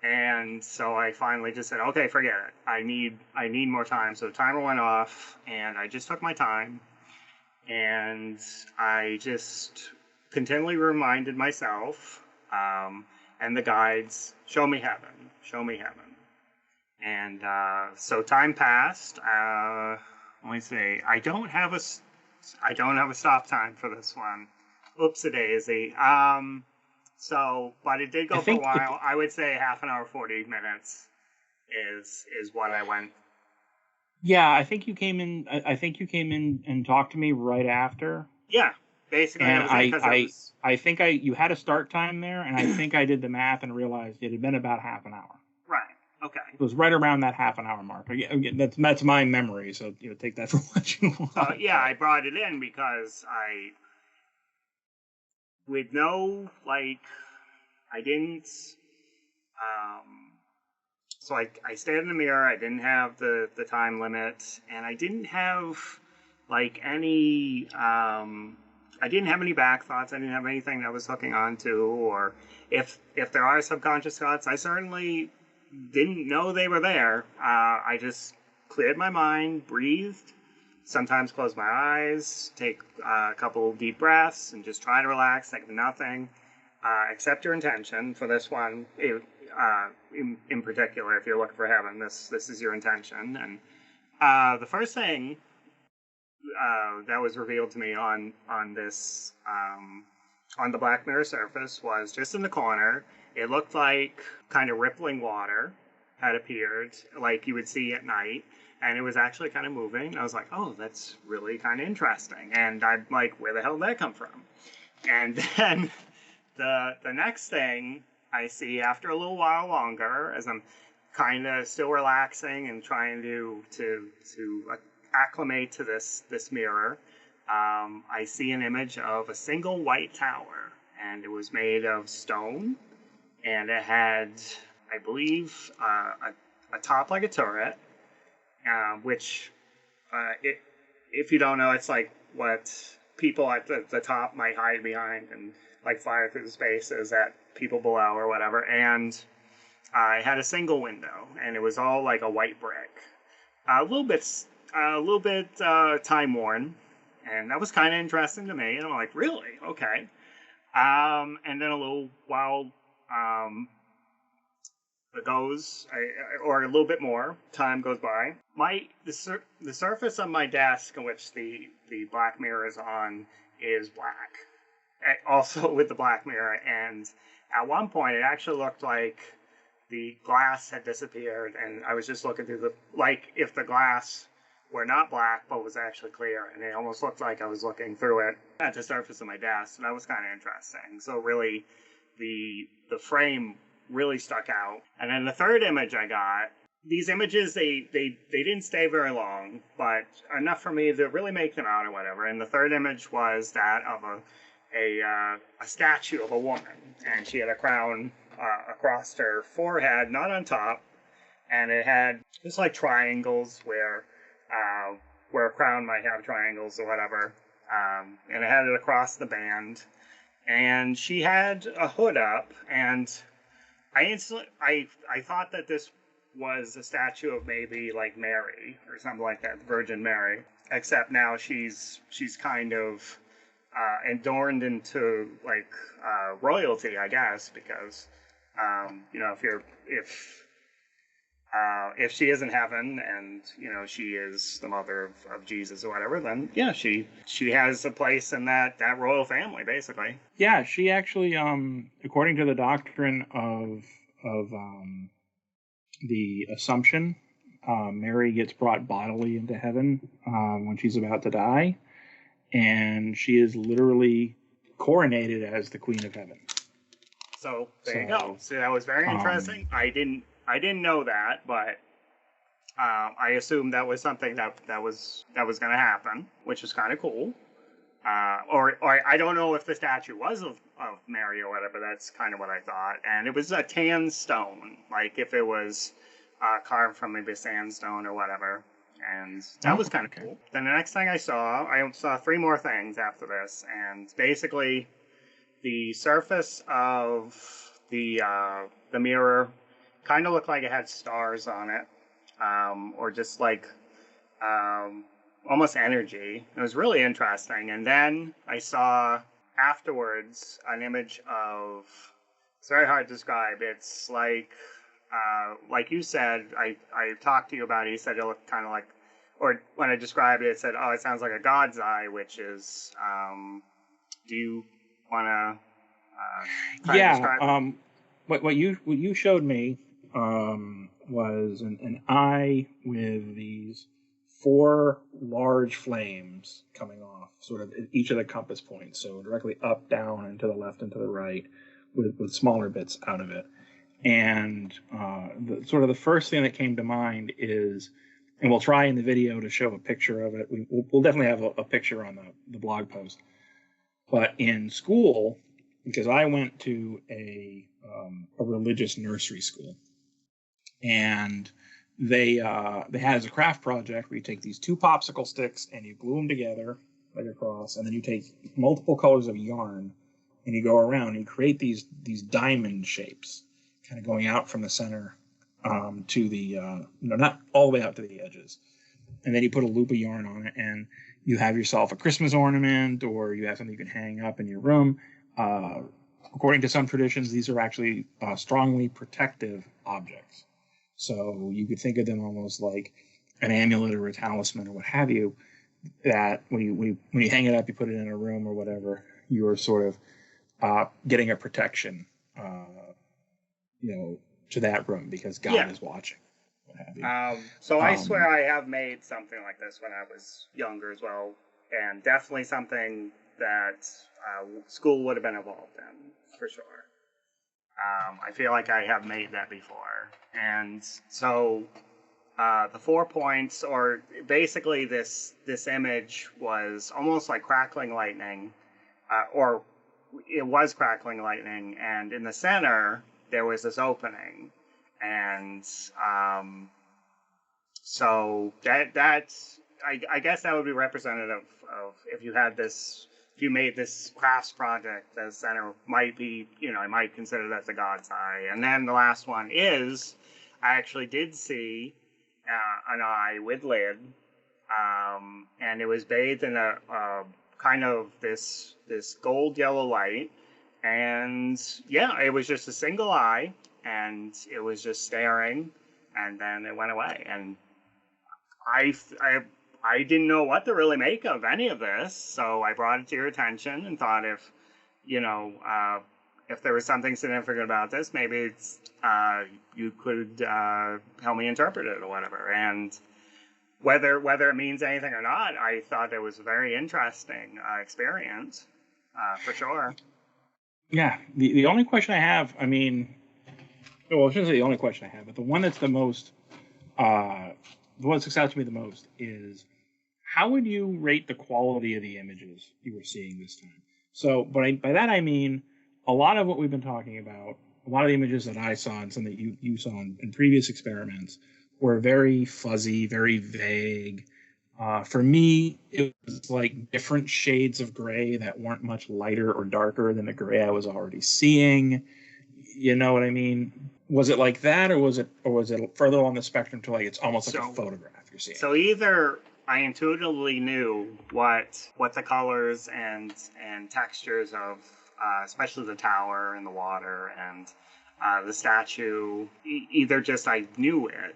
A: And so I finally just said, okay, forget it. I need more time. So the timer went off, and I just took my time, and I just continually reminded myself and the guides, show me heaven, show me heaven. And so time passed. Let me see. I don't have a stop time for this one. Oops-a-daisy. So, but it did go for a while. I would say half an hour, 40 minutes is what I went.
B: Yeah, I think you came in. I think you came in and talked to me right after.
A: Yeah, basically.
B: And I think you had a start time there, and I think I did the math and realized it had been about half an hour.
A: Right. Okay.
B: It was right around that half an hour mark. Again, that's my memory, so take that for what you want.
A: Yeah, I brought it in because with no, like, I didn't, so I stayed in the mirror. I didn't have the time limit, and I didn't have, like, any, I didn't have any back thoughts. I didn't have anything that I was hooking on to, or if there are subconscious thoughts, I certainly didn't know they were there. I just cleared my mind, breathed, sometimes close my eyes, take a couple deep breaths, and just try to relax, think of nothing. Accept your intention for this one, in particular. If you're looking for heaven, this is your intention. And the first thing that was revealed to me on this on the Black Mirror surface was just in the corner. It looked like kind of rippling water had appeared, like you would see at night. And it was actually kind of moving. I was like, oh, that's really kind of interesting. And I'm like, where the hell did that come from? And then the next thing I see after a little while longer, as I'm kind of still relaxing and trying to acclimate to this mirror, I see an image of a single white tower. And it was made of stone. And it had, I believe, a top like a turret. Which, if you don't know, it's like what people at the top might hide behind and like fire through the spaces at people below or whatever. And I had a single window, and it was all like a white brick, a little bit time worn, and that was kind of interesting to me. And I'm like, really? Okay. And then a little while goes, or a little bit more time goes by. The surface of my desk in which the Black Mirror is on is black, also with the Black Mirror. And at one point, it actually looked like the glass had disappeared, and I was just looking through like if the glass were not black but was actually clear, and it almost looked like I was looking through it at the surface of my desk. And that was kind of interesting. So really, the frame really stuck out. And then the third image I got, these images, they didn't stay very long, but enough for me to really make them out or whatever. And the third image was that of a statue of a woman, and she had a crown across her forehead, not on top, and it had just like triangles where a crown might have triangles or whatever, and it had it across the band. And she had a hood up, and I thought that this was a statue of maybe like Mary or something like that, the Virgin Mary. Except now she's kind of adorned into like royalty, I guess, because you know, if she is in heaven and you know she is the mother of Jesus or whatever, then yeah, she has a place in that royal family, basically.
B: Yeah, she actually, according to the doctrine of the Assumption, Mary gets brought bodily into heaven when she's about to die, and she is literally coronated as the Queen of Heaven.
A: So there you go. So that was very interesting. I didn't know that, but I assumed that was something that was going to happen, which is kind of cool. Or I don't know if the statue was of Mary or whatever. That's kind of what I thought. And it was a tan stone, like if it was carved from maybe sandstone or whatever. And that was kind of cool. Then the next thing I saw 3 more things after this. And basically, the surface of the mirror kind of looked like it had stars on it, or just like almost energy. It was really interesting. And then I saw afterwards an image of, it's very hard to describe. It's like you said, I talked to you about it. You said it looked kind of like, or when I described it, it said, oh, it sounds like a God's eye, which is, do you want to describe it?
B: What you showed me was an eye with these 4 large flames coming off, sort of at each of the compass points, so directly up, down, and to the left and to the right, with smaller bits out of it. And the first thing that came to mind is, and we'll try in the video to show a picture of it. We'll definitely have a picture on the blog post. But in school, because I went to a religious nursery school, and they had as a craft project where you take these 2 popsicle sticks and you glue them together like across, and then you take multiple colors of yarn and you go around and you create these diamond shapes, kind of going out from the center to the not all the way out to the edges, and then you put a loop of yarn on it, and you have yourself a Christmas ornament, or you have something you can hang up in your room. According to some traditions, these are actually strongly protective objects. So you could think of them almost like an amulet or a talisman or what have you, that when you hang it up, you put it in a room or whatever, you're sort of getting a protection, to that room because God is watching. What have you.
A: So I swear I have made something like this when I was younger as well, and definitely something that school would have been involved in, for sure. I feel like I have made that before. And so the 4 points, or basically this image was almost like crackling lightning, or it was crackling lightning, and in the center there was this opening. And so that's, I guess that would be representative of if you made this crafts project, the center might be, I might consider that the God's eye. And then the last one is, I actually did see an eye with lid, and it was bathed in a kind of this gold yellow light. And yeah, it was just a single eye, and it was just staring, and then it went away. And I didn't know what to really make of any of this, so I brought it to your attention and thought if there was something significant about this, maybe it's, you could help me interpret it or whatever. And whether it means anything or not, I thought it was a very interesting experience, for sure.
B: Yeah, the only question I have, I shouldn't say the only question I have, but the one that's the most, the one that sticks out to me the most is, how would you rate the quality of the images you were seeing this time? So, by that I mean, a lot of what we've been talking about a lot of the images that I saw and some that you saw in previous experiments were very fuzzy, very vague. For me, it was like different shades of gray that weren't much lighter or darker than the gray I was already seeing. You know what I mean? Was it like that, or was it further along the spectrum to like it's almost like a photograph you're seeing?
A: So either I intuitively knew what the colors and textures of, especially the tower and the water and the statue, either just I knew it,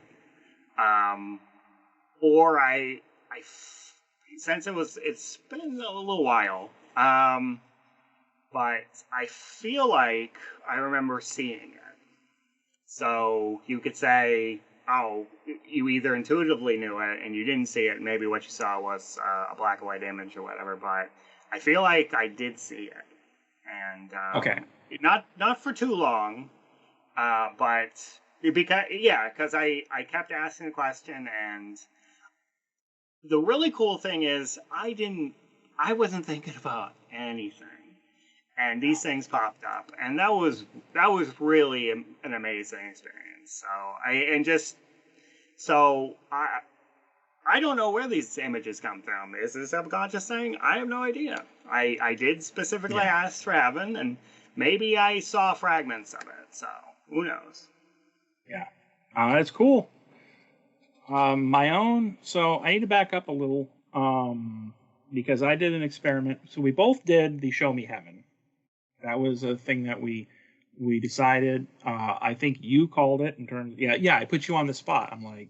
A: or I since it's been a little while, but I feel like I remember seeing it. So you could say, oh, you either intuitively knew it and you didn't see it. Maybe what you saw was a black and white image or whatever. But I feel like I did see it, and
B: okay,
A: not for too long, but because I kept asking the question, and the really cool thing is I wasn't thinking about anything. And these things popped up, and that was really an amazing experience. So I don't know where these images come from. Is it a subconscious thing? I have no idea. I did specifically ask for Evan, and maybe I saw fragments of it. So who knows?
B: Yeah, that's cool. My own. So I need to back up a little because I did an experiment. So we both did the Show Me Heaven. That was a thing that we decided. I think you called it in terms. Yeah. I put you on the spot. I'm like,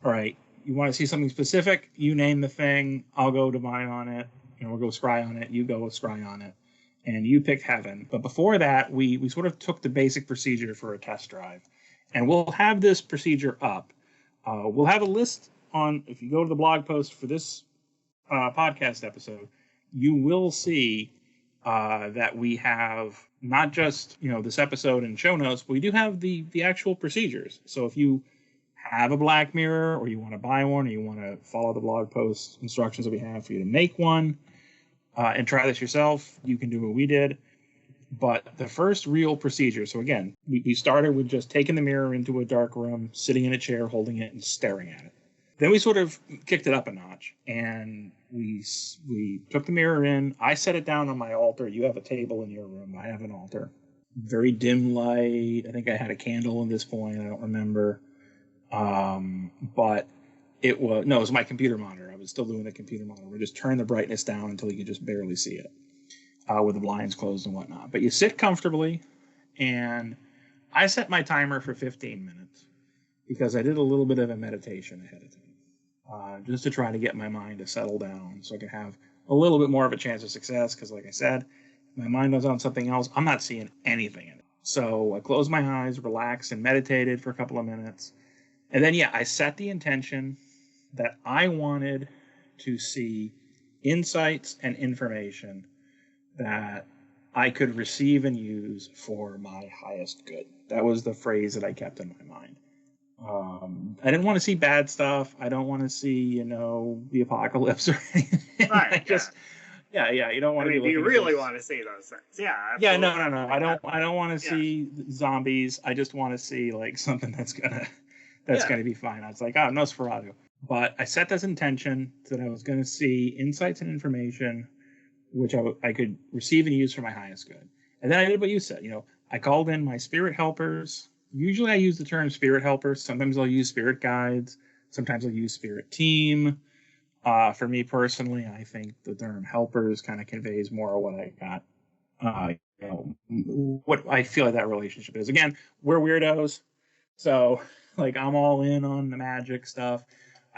B: all right, you want to see something specific? You name the thing. I'll go to mine on it. We'll go scry on it. You go scry on it, and you picked Heaven. But before that, we sort of took the basic procedure for a test drive, and we'll have this procedure up. We'll have a list on. If you go to the blog post for this podcast episode, you will see. That we have not just this episode and show notes, but we do have the actual procedures. So if you have a black mirror, or you want to buy one, or you want to follow the blog post instructions that we have for you to make one and try this yourself, you can do what we did. But the first real procedure. So again, we started with just taking the mirror into a dark room, sitting in a chair, holding it, and staring at it. Then we sort of kicked it up a notch, and we took the mirror in. I set it down on my altar. You have a table in your room. I have an altar. Very dim light. I think I had a candle at this point. I don't remember. But it was my computer monitor. I was still doing the computer monitor. We just turned the brightness down until you could just barely see it with the blinds closed and whatnot. But you sit comfortably, and I set my timer for 15 minutes because I did a little bit of a meditation ahead of time. Just to try to get my mind to settle down so I can have a little bit more of a chance of success. Because like I said, if my mind was on something else, I'm not seeing anything in it. So I closed my eyes, relaxed, and meditated for a couple of minutes. And then, I set the intention that I wanted to see insights and information that I could receive and use for my highest good. That was the phrase that I kept in my mind. I didn't want to see bad stuff. I don't want to see, the apocalypse or anything.
A: Right.
B: You don't want to.
A: Do you really want to see those things? Yeah. Absolutely.
B: Yeah. No. I don't want to see zombies. I just want to see like something that's gonna be fine. I was like, oh, Nosferatu. But I set this intention that I was going to see insights and information which I could receive and use for my highest good. And then I did what you said. I called in my spirit helpers. Usually I use the term spirit helpers. Sometimes I'll use spirit guides. Sometimes I'll use spirit team. For me personally, I think the term helpers kind of conveys more of what I got. What I feel like that relationship is. Again, we're weirdos. So, like, I'm all in on the magic stuff.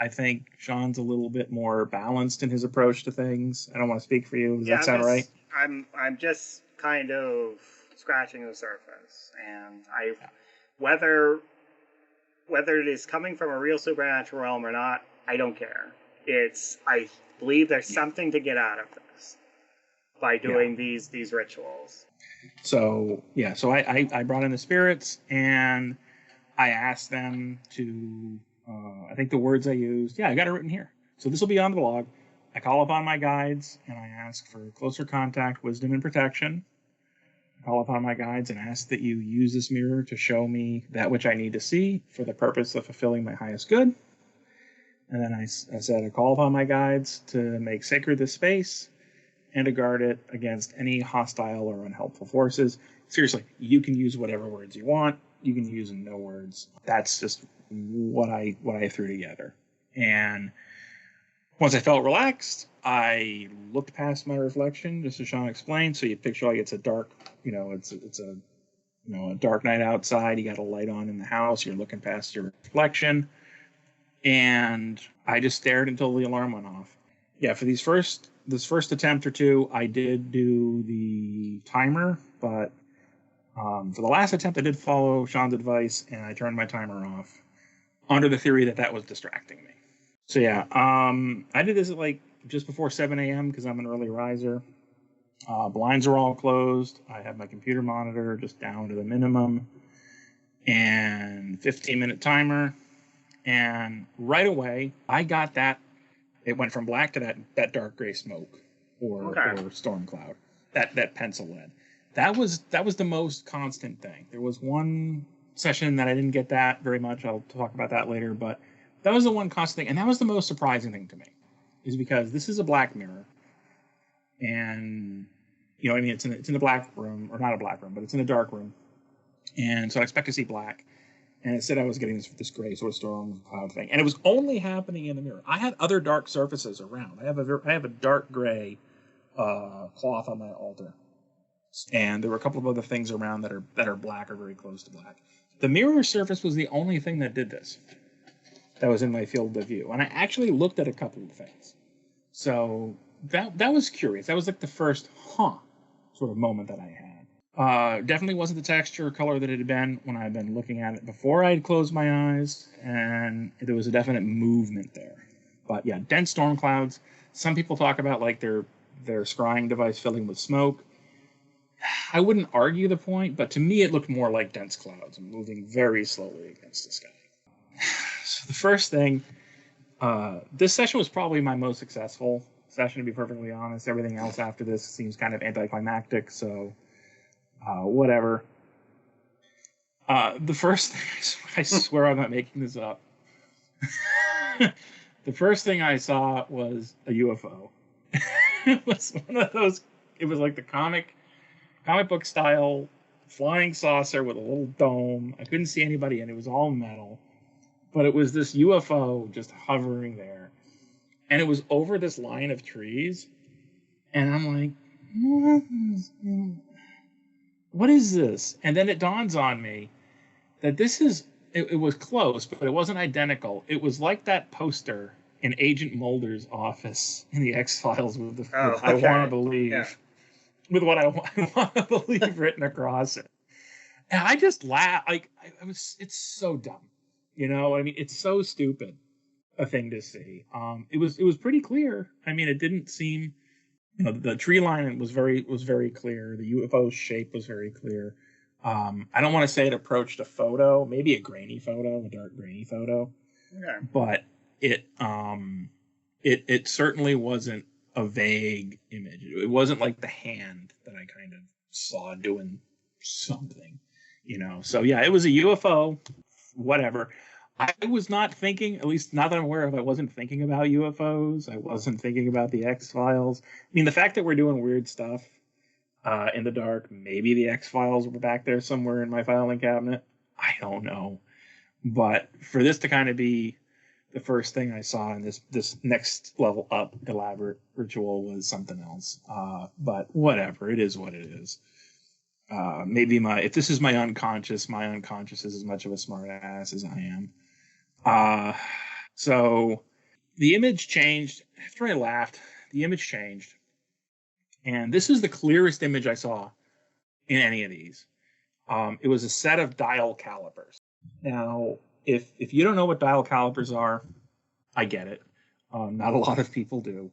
B: I think Shawn's a little bit more balanced in his approach to things. I don't want to speak for you. Does that sound right?
A: I'm just kind of scratching the surface, and whether it is coming from a real supernatural realm or not, I don't care. I believe there's something to get out of this by doing these rituals.
B: So I brought in the spirits, and I asked them to. I think the words I used. I got it written here. So this will be on the blog. I call upon my guides, and I ask for closer contact, wisdom, and protection. call upon my guides and ask that you use this mirror to show me that which I need to see for the purpose of fulfilling my highest good. And then I said, I call upon my guides to make sacred this space and to guard it against any hostile or unhelpful forces. Seriously, you can use whatever words you want. You can use no words. That's just what I threw together. And once I felt relaxed, I looked past my reflection, just as Shawn explained. So you picture like it's a dark, it's a dark night outside. You got a light on in the house. You're looking past your reflection. And I just stared until the alarm went off. Yeah, for this first attempt or two, I did do the timer, but for the last attempt, I did follow Shawn's advice, and I turned my timer off under the theory that that was distracting me. So yeah, I did this at like just before 7 a.m. because I'm an early riser. Blinds are all closed. I have my computer monitor just down to the minimum, and 15-minute timer. And right away, I got that. It went from black to that dark gray smoke or storm cloud, that pencil lead. That was the most constant thing. There was one session that I didn't get that very much. I'll talk about that later, but that was the one constant thing, and that was the most surprising thing to me, is because this is a black mirror, and it's in a black room, or not a black room, but it's in a dark room, and so I expect to see black. And it said I was getting this gray sort of storm cloud thing, and it was only happening in the mirror. I had other dark surfaces around. I have a dark gray cloth on my altar, and there were a couple of other things around that are black or very close to black. The mirror surface was the only thing that did this. That was in my field of view, and I actually looked at a couple of things. So that was curious. That was like the first sort of moment that I had. Definitely wasn't the texture or color that it had been when I had been looking at it before I had closed my eyes, and there was a definite movement there. But yeah, dense storm clouds. Some people talk about like their scrying device filling with smoke. I wouldn't argue the point, but to me it looked more like dense clouds moving very slowly against the sky. So the first thing, this session was probably my most successful session, to be perfectly honest. Everything else after this seems kind of anticlimactic, so whatever. The first thing, I swear I'm not making this up. The first thing I saw was a UFO. It was one of those, it was like the comic book style flying saucer with a little dome. I couldn't see anybody, and it was all metal. But it was this UFO just hovering there. And it was over this line of trees. And I'm like, what is this? And then it dawns on me that it was close, but it wasn't identical. It was like that poster in Agent Mulder's office in the X-Files with I want to believe. Yeah. With what I want to believe written across it. And I just laughed. Like, it's so dumb. I mean, it's so stupid a thing to see. It was pretty clear. I mean, it didn't seem, the tree line was very clear. The UFO shape was very clear. I don't want to say it approached a photo, maybe a grainy photo, a dark grainy photo. Okay. But it certainly wasn't a vague image. It wasn't like the hand that I kind of saw doing something, So yeah, it was a UFO, whatever. I was not thinking, at least not that I'm aware of, I wasn't thinking about UFOs. I wasn't thinking about the X-Files. I mean, the fact that we're doing weird stuff in the dark, maybe the X-Files were back there somewhere in my filing cabinet. I don't know. But for this to kind of be the first thing I saw in this next level up elaborate ritual was something else. But whatever, it is what it is. Maybe if this is my unconscious is as much of a smart ass as I am. So the image changed. After I laughed, the image changed. And this is the clearest image I saw in any of these. It was a set of dial calipers. Now, if you don't know what dial calipers are, I get it. Not a lot of people do.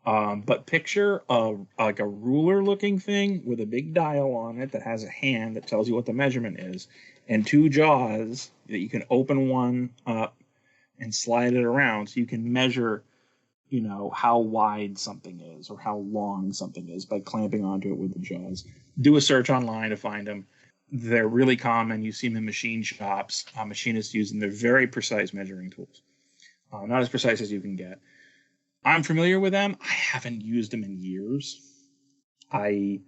B: But picture like a ruler-looking thing with a big dial on it that has a hand that tells you what the measurement is, and two jaws that you can open one up and slide it around so you can measure how wide something is or how long something is by clamping onto it with the jaws. Do a search online to find them. They're really common. You see them in machine shops. Machinists use them. They're very precise measuring tools. Not as precise as you can get. I'm familiar with them. I haven't used them in years. I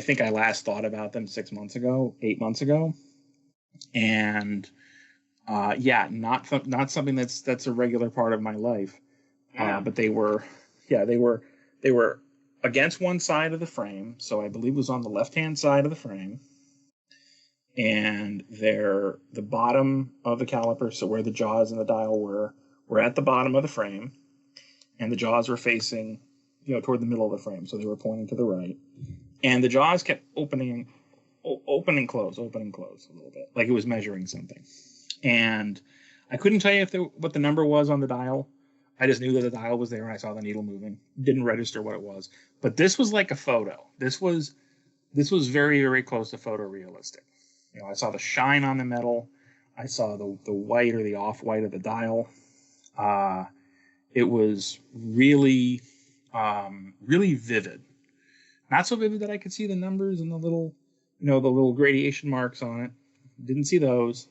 B: think I last thought about them 8 months ago. And not something that's a regular part of my life.
A: Yeah.
B: But they were against one side of the frame. So I believe it was on the left-hand side of the frame. And the bottom of the caliper, so where the jaws and the dial were at the bottom of the frame, and the jaws were facing, toward the middle of the frame, so they were pointing to the right. And the jaws kept open and close a little bit, like it was measuring something. And I couldn't tell you what the number was on the dial. I just knew that the dial was there, and I saw the needle moving. Didn't register what it was. But this was like a photo. This was very, very close to photorealistic. I saw the shine on the metal. I saw the white or the off-white of the dial. It was really, really vivid. Not so vivid that I could see the numbers and the little gradation marks on it. Didn't see those,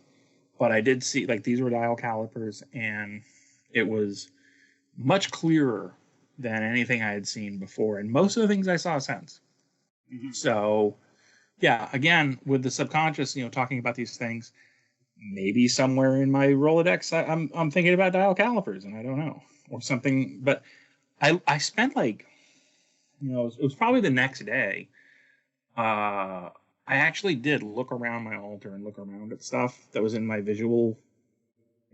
B: but I did see, these were dial calipers, and it was much clearer than anything I had seen before, and most of the things I saw since. Mm-hmm. So, yeah, again, with the subconscious, talking about these things, maybe somewhere in my Rolodex, I'm thinking about dial calipers, and I don't know, or something. But I spent it was probably the next day. I actually did look around my altar and look around at stuff that was in my visual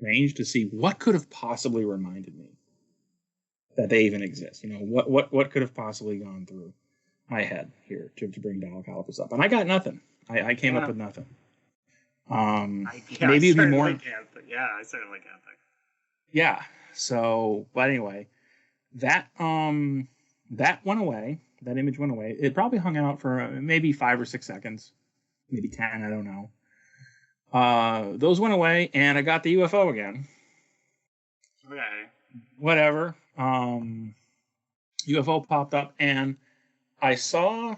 B: range to see what could have possibly reminded me that they even exist. What could have possibly gone through my head here to bring dial calipers up, and I got nothing. I came up with nothing. Maybe it'd be more.
A: I certainly can't think.
B: Yeah. So, but anyway, that went away. That image went away. It probably hung out for maybe 5 or 6 seconds, maybe 10. I don't know. Those went away, and I got the UFO again.
A: Okay.
B: Whatever. UFO popped up, and I saw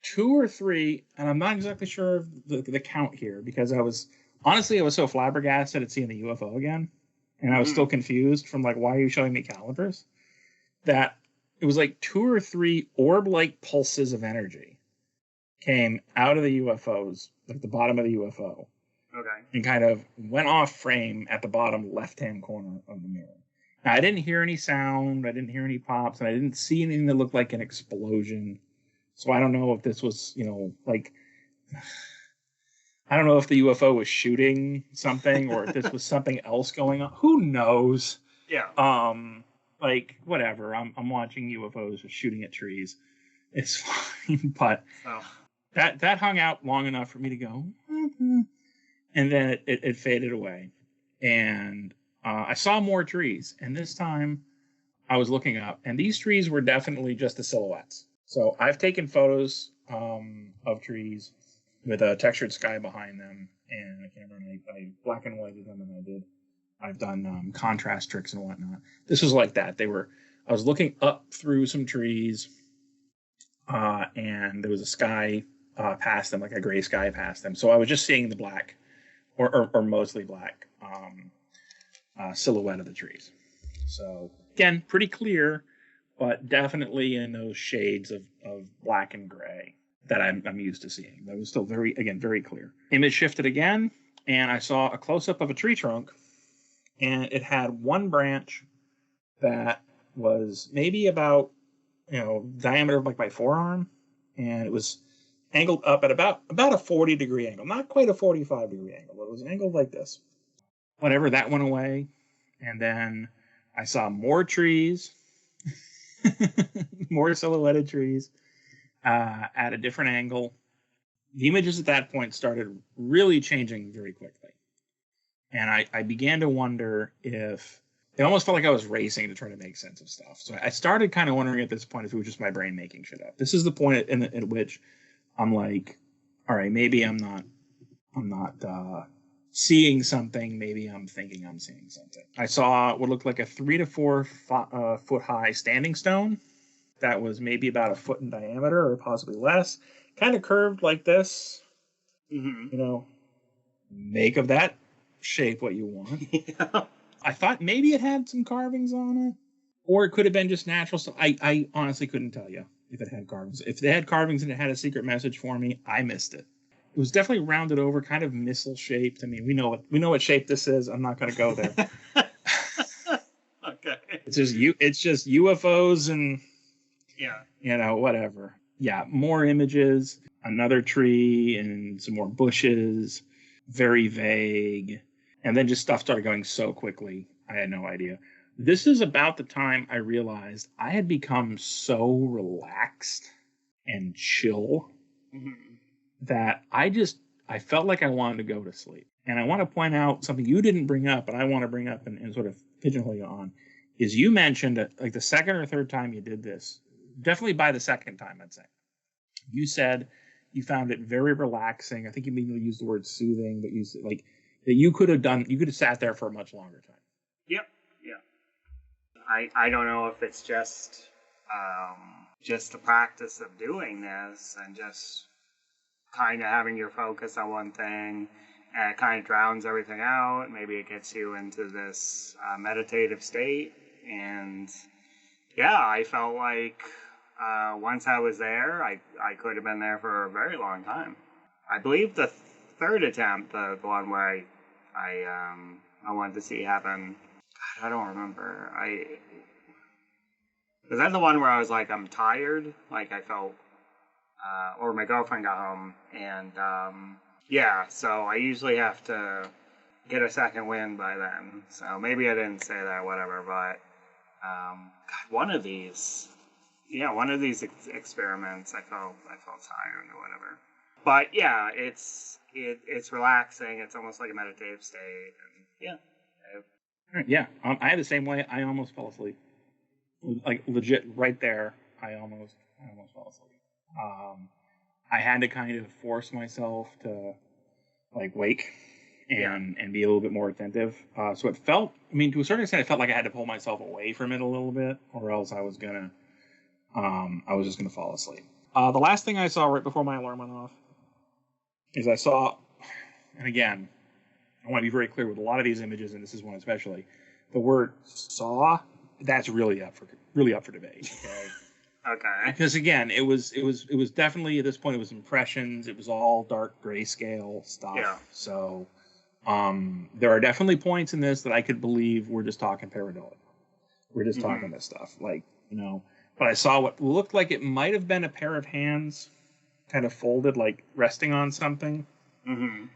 B: 2 or 3, and I'm not exactly sure of the count here, because I was so flabbergasted at seeing the UFO again, and I was still confused from why are you showing me calipers, that it was 2 or 3 orb-like pulses of energy came out of the UFOs, the bottom of the UFO.
A: Okay.
B: And kind of went off frame at the bottom left-hand corner of the mirror. Now, I didn't hear any sound, I didn't hear any pops, and I didn't see anything that looked like an explosion. So I don't know if this was, I don't know if the UFO was shooting something or if this was something else going on. Who knows?
A: Yeah.
B: Whatever. I'm watching UFOs shooting at trees. It's fine, but that hung out long enough for me to go, and then it faded away. And I saw more trees, and this time I was looking up, and these trees were definitely just the silhouettes. So I've taken photos of trees with a textured sky behind them and a camera, and I black and whited them, and I've done contrast tricks and whatnot. This was like that. I was looking up through some trees, and there was a sky past them, like a gray sky past them. So I was just seeing the black, or mostly black, silhouette of the trees. So again, pretty clear, but definitely in those shades of black and gray that I'm used to seeing. That was still very clear. Image shifted again, and I saw a close-up of a tree trunk, and it had one branch that was maybe about, diameter of my forearm, and it was angled up at about a 40-degree angle. Not quite a 45-degree angle, but it was angled like this. Whatever, that went away, and then I saw more trees, more silhouetted trees at a different angle. The images at that point started really changing very quickly. And I began to wonder if it almost felt like I was racing to try to make sense of stuff. So I started kind of wondering at this point if it was just my brain making shit up. This is the point at which I'm like, all right, maybe I'm not seeing something. Maybe I'm thinking I'm seeing something. I saw what looked like a 3 to 4 foot high standing stone that was maybe about a foot in diameter or possibly less, kind of curved like this.
A: Mm-hmm.
B: You know, make of that shape what you want.
A: Yeah.
B: I thought maybe it had some carvings on it, or it could have been just natural stuff. I honestly couldn't tell you if it had carvings. If they had carvings and it had a secret message for me, I missed it. It was definitely rounded over, kind of missile shaped. I mean, we know what shape this is. I'm not going to go there.
A: Okay.
B: It's just UFOs and
A: yeah,
B: whatever. Yeah, more images, another tree and some more bushes, very vague. And then just stuff started going so quickly. I had no idea. This is about the time I realized I had become so relaxed and chill that I felt like I wanted to go to sleep. And I want to point out something you didn't bring up, but I want to bring up and sort of pigeonhole you on, is you mentioned that like the second or third time you did this, definitely by the second time, I'd say, you said you found it very relaxing. I think you maybe used the word soothing, but you said like that you could have sat there for a much longer time.
A: Yep. I don't know if it's just the practice of doing this and just kind of having your focus on one thing, and it kind of drowns everything out. Maybe it gets you into this meditative state. And yeah, I felt like once I was there, I could have been there for a very long time. I believe the third attempt, the one where I wanted to see happen, God, I don't remember. Was that the one where I was like, I'm tired? Like I felt, or my girlfriend got home, and yeah, so I usually have to get a second wind by then. So maybe I didn't say that, whatever, but God, one of these experiments, I felt tired or whatever. But yeah, it's relaxing. It's almost like a meditative state, and yeah.
B: Yeah, I had the same way. I almost fell asleep. Like legit, right there, I almost fell asleep. I had to kind of force myself to like wake and be a little bit more attentive. So it felt, I mean, to a certain extent, it felt like I had to pull myself away from it a little bit, or else I was just gonna fall asleep. The last thing I saw right before my alarm went off is I saw, and again, I want to be very clear with a lot of these images, and this is one especially, the word saw, that's really up for debate. Okay.
A: Okay.
B: Because again, it was definitely at this point it was impressions. It was all dark grayscale stuff.
A: Yeah.
B: So there are definitely points in this that I could believe we're just talking pareidolia. We're just talking this stuff, like But I saw what looked like it might have been a pair of hands, kind of folded, like resting on something.
A: Mm-hmm.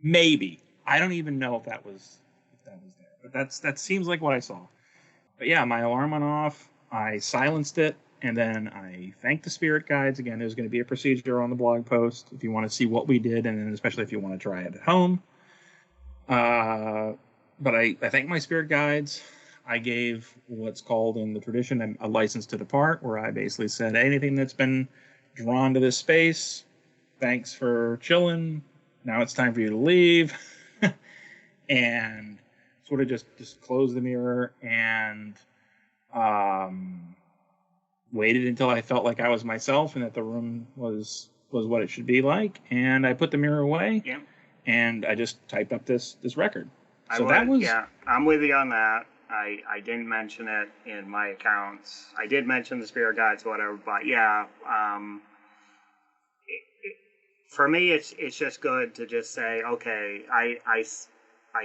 B: Maybe, I don't even know if that was there, but that seems like what I saw. But yeah, my alarm went off. I silenced it, and then I thanked the spirit guides. Again, there's going to be a procedure on the blog post if you want to see what we did, and then especially if you want to try it at home. But I thanked my spirit guides. I gave what's called in the tradition a license to depart, where I basically said anything that's been drawn to this space, thanks for chilling. Now it's time for you to leave. And sort of just closed the mirror and waited until I felt like I was myself and that the room was what it should be like. And I put the mirror away.
A: Yeah.
B: And I just typed up this record.
A: Yeah, I'm with you on that. I didn't mention it in my accounts. I did mention the spirit guides, whatever, but yeah, for me, it's just good to just say, okay, I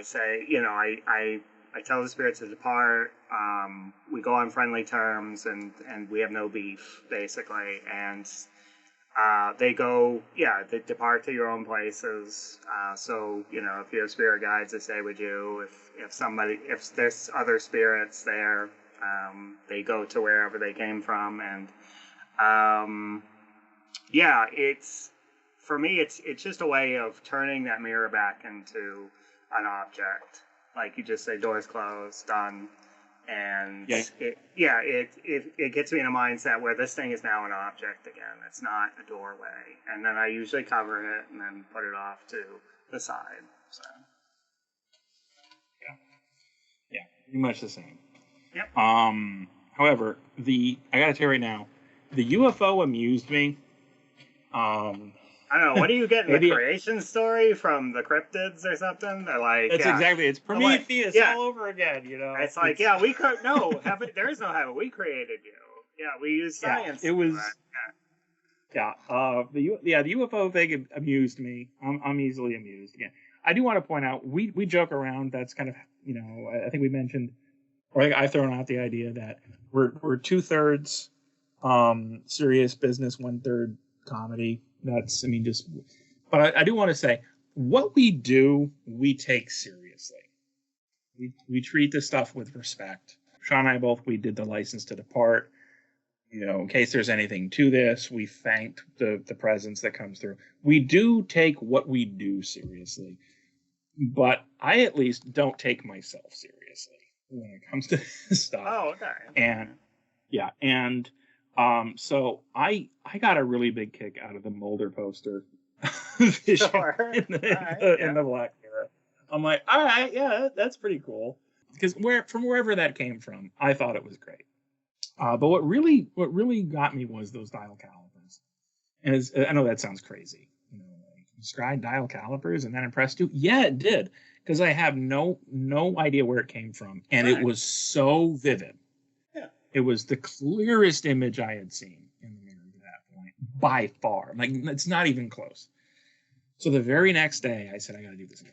A: say, I tell the spirits to depart. We go on friendly terms, and we have no beef, basically. And they go, they depart to your own places. So, if you have spirit guides that stay with you, if there's other spirits there, they go to wherever they came from. And for me, it's just a way of turning that mirror back into an object. Like you just say, doors closed, done. And it gets me in a mindset where this thing is now an object again. It's not a doorway. And then I usually cover it and then put it off to the side.
B: So, yeah, pretty much the same.
A: Yep.
B: However, I gotta tell you right now, the UFO amused me.
A: I don't know. What do you get in the
B: Maybe
A: creation story from the cryptids or something? They're like,
B: it's exactly. It's Prometheus all over again. You know.
A: It's like, yeah, we could no heaven. There is no heaven. We created you. Yeah, we use science.
B: Yeah, it was. Yeah. The UFO thing amused me. I'm easily amused. Again, I do want to point out we joke around. That's kind of, you know, I think we mentioned, or I've thrown out the idea that we're 2/3 serious business, 1/3 comedy. That's, I mean, just, but I do want to say what we do, we take seriously. We treat this stuff with respect. Shawn and I we did the License to Depart. You know, in case there's anything to this, we thanked the presence that comes through. We do take what we do seriously, but I at least don't take myself seriously when it comes to this stuff.
A: Oh, okay.
B: And yeah, and so I got a really big kick out of the Mulder poster vision in the Black Mirror. I'm like, all right, yeah, that's pretty cool. Because from wherever that came from, I thought it was great. But what really got me was those dial calipers. And I know that sounds crazy. You know, like, scry dial calipers and that impressed you? Yeah, it did. Because I have no idea where it came from. And it was so vivid. Yeah. It was the clearest image I had seen in the mirror at that point, by far. Like, it's not even close. So the very next day, I said, I got to do this again.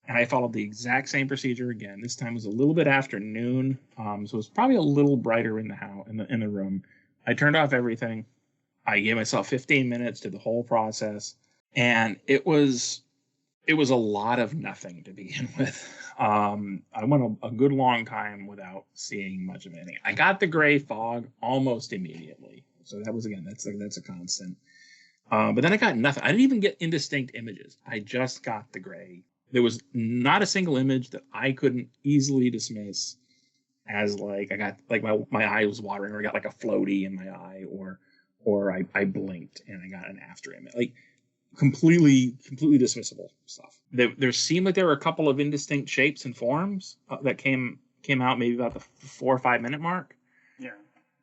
B: And I followed the exact same procedure again. This time was a little bit after noon, so it was probably a little brighter in the house, in the room. I turned off everything. I gave myself 15 minutes to the whole process, and it was a lot of nothing to begin with. I went a good long time without seeing much of anything. I got the gray fog almost immediately, so that was, again, that's a constant. But then I got nothing. I didn't even get indistinct images. I just got the gray. There was not a single image that I couldn't easily dismiss as like I got like my eye was watering, or I got like a floaty in my eye, or I blinked and I got an after image. Like completely dismissible stuff. There seemed like there were a couple of indistinct shapes and forms that came out maybe about the 4 or 5 minute mark.
A: Yeah.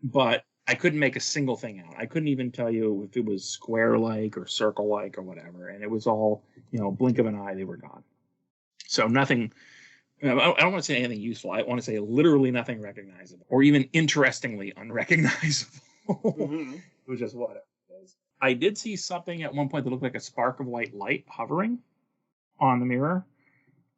B: But I couldn't make a single thing out. I couldn't even tell you if it was square-like or circle-like or whatever. And it was all, you know, blink of an eye, they were gone. So nothing, I don't want to say anything useful. I want to say literally nothing recognizable, or even interestingly unrecognizable, which is what it is. I did see something at one point that looked like a spark of white light hovering on the mirror.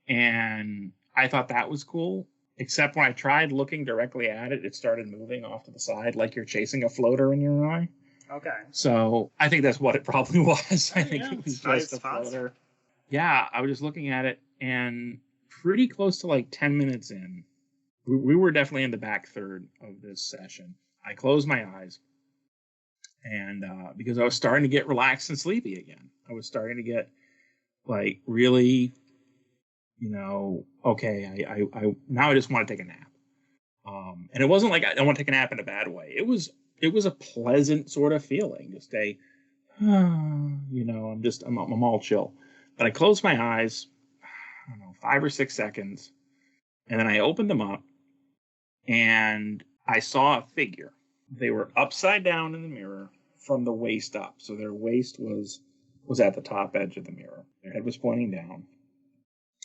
B: And I thought that was cool. Except when I tried looking directly at it, it started moving off to the side like you're chasing a floater in your eye.
A: Okay.
B: So I think that's what it probably was. I think it was just a floater. Yeah, I was just looking at it, and pretty close to like 10 minutes in, we were definitely in the back third of this session. I closed my eyes, and because I was starting to get relaxed and sleepy again. I was starting to get like really, you know, okay, I now I just want to take a nap. And it wasn't like I don't want to take a nap in a bad way. It was a pleasant sort of feeling, just a, you know, I'm all chill. But I closed my eyes, I don't know, 5 or 6 seconds, and then I opened them up, and I saw a figure. They were upside down in the mirror from the waist up. So their waist was at the top edge of the mirror. Their head was pointing down.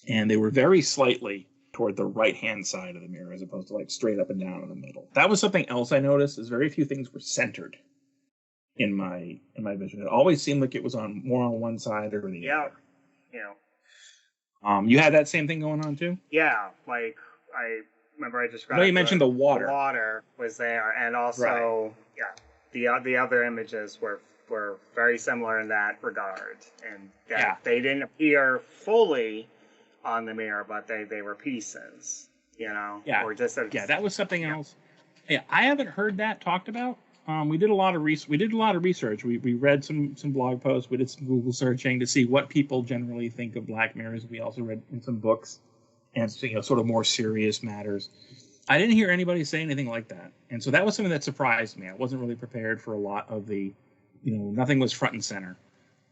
B: And they were very slightly toward the right-hand side of the mirror, as opposed to like straight up and down in the middle. That was something else I noticed, is very few things were centered in my vision. It always seemed like it was more on one side or the other.
A: Yeah.
B: You had that same thing going on too?
A: Yeah, like I remember I described.
B: No, you mentioned the water.
A: The water was there, and also the other images were very similar in that regard, and they didn't appear fully on the mirror, but they were pieces, you know.
B: Yeah.
A: Or just
B: that was something else. Yeah, I haven't heard that talked about. We did a lot of research. We read some blog posts. We did some Google searching to see what people generally think of Black Mirrors. We also read in some books and, you know, sort of more serious matters. I didn't hear anybody say anything like that, and so that was something that surprised me. I wasn't really prepared for a lot of the, you know, nothing was front and center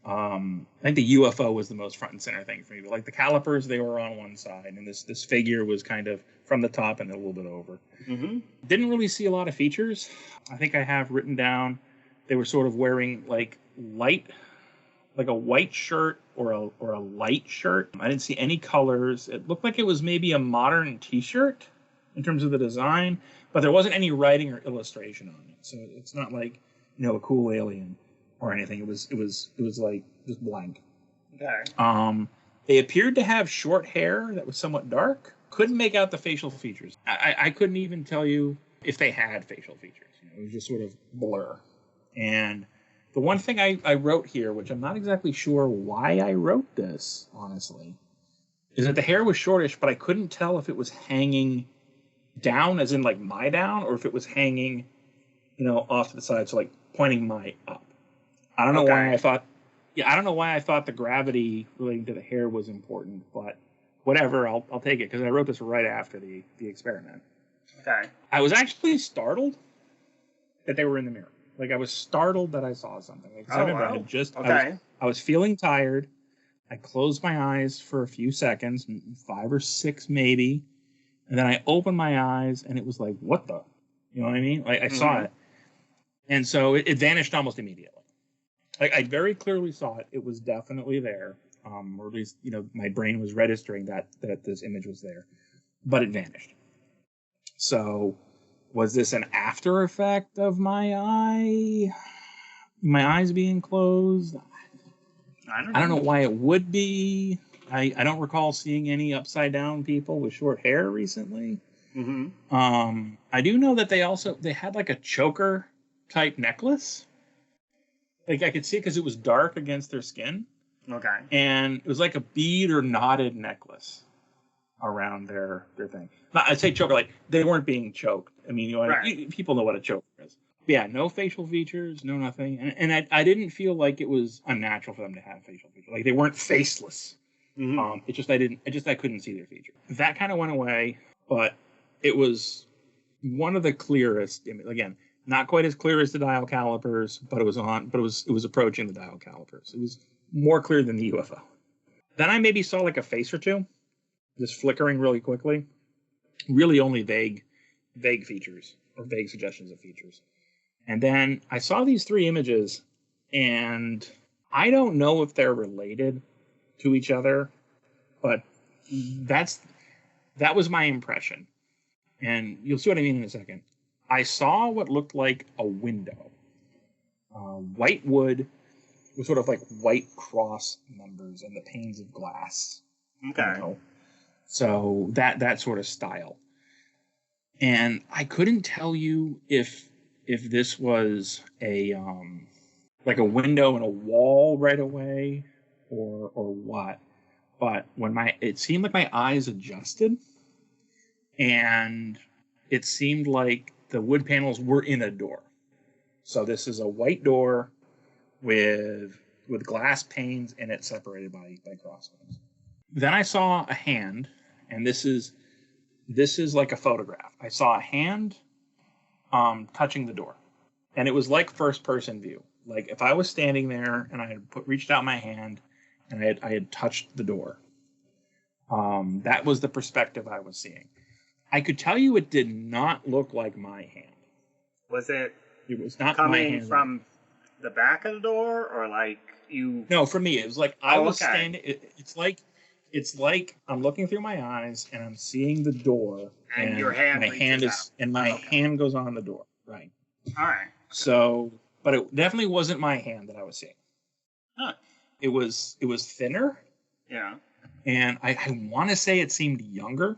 B: I think the UFO was the most front and center thing for me. But like the calipers, they were on one side, and this figure was kind of from the top and a little bit over.
A: Mm-hmm.
B: Didn't really see a lot of features. I think I have written down they were sort of wearing like a white shirt or a light shirt. I didn't see any colors. It looked like it was maybe a modern T-shirt in terms of the design, but there wasn't any writing or illustration on it. So it's not like, a cool alien or anything. It was like just blank.
A: Okay.
B: They appeared to have short hair that was somewhat dark. Couldn't make out the facial features. I couldn't even tell you if they had facial features. It was just sort of blur. And the one thing I wrote here, which I'm not exactly sure why I wrote this, honestly, is that the hair was shortish, but I couldn't tell if it was hanging down, as in like my down, or if it was hanging, off to the side, so like pointing my up. I don't know why I thought, I don't know why I thought the gravity relating to the hair was important, but whatever, I'll take it, because I wrote this right after the experiment.
A: Okay.
B: I was actually startled that they were in the mirror. Like, I was startled that I saw something. Like, I was feeling tired. I closed my eyes for a few seconds, 5 or 6 maybe, and then I opened my eyes, and it was like, what the? You know what I mean? Like, I saw it. And so it vanished almost immediately. Like, I very clearly saw it. It was definitely there. Or at least, my brain was registering that this image was there. But it vanished. So, was this an after effect of my eyes being closed? I don't know why it would be. I don't recall seeing any upside down people with short hair recently. Mm-hmm. I do know that they had like a choker type necklace. Like I could see it because it was dark against their skin.
A: Okay.
B: And it was like a bead or knotted necklace around their thing. I'd say choker, like they weren't being choked. I mean, right. People know what a choker is. But yeah, no facial features, no nothing. And I didn't feel like it was unnatural for them to have facial features. Like they weren't faceless. Mm-hmm. I couldn't see their features. That kind of went away, but it was one of the clearest, again, not quite as clear as the dial calipers, but it was approaching the dial calipers. It was more clear than the UFO. Then I maybe saw like a face or two, just flickering really quickly. Really only vague features or vague suggestions of features. And then I saw these 3 images, and I don't know if they're related to each other, but that was my impression. And you'll see what I mean in a second. I saw what looked like a window. White wood with sort of like white cross numbers and the panes of glass.
A: Okay.
B: So that sort of style. And I couldn't tell you if this was a like a window in a wall right away or what. But it seemed like my eyes adjusted, and it seemed like the wood panels were in a door. So this is a white door with glass panes in it separated by crossbones. Then I saw a hand, and this is like a photograph. I saw a hand touching the door, and it was like first person view. Like if I was standing there and I had reached out my hand and I had touched the door. That was the perspective I was seeing. I could tell you it did not look like my hand.
A: Was it?
B: It was not
A: coming
B: my hand
A: from the back of the door, or like you?
B: No, for me, it was like I was standing. It's like I'm looking through my eyes and I'm seeing the door,
A: and your hand.
B: My hand goes on the door. Right.
A: All right.
B: So, but it definitely wasn't my hand that I was seeing.
A: Huh.
B: It was thinner.
A: Yeah.
B: And I want to say it seemed younger,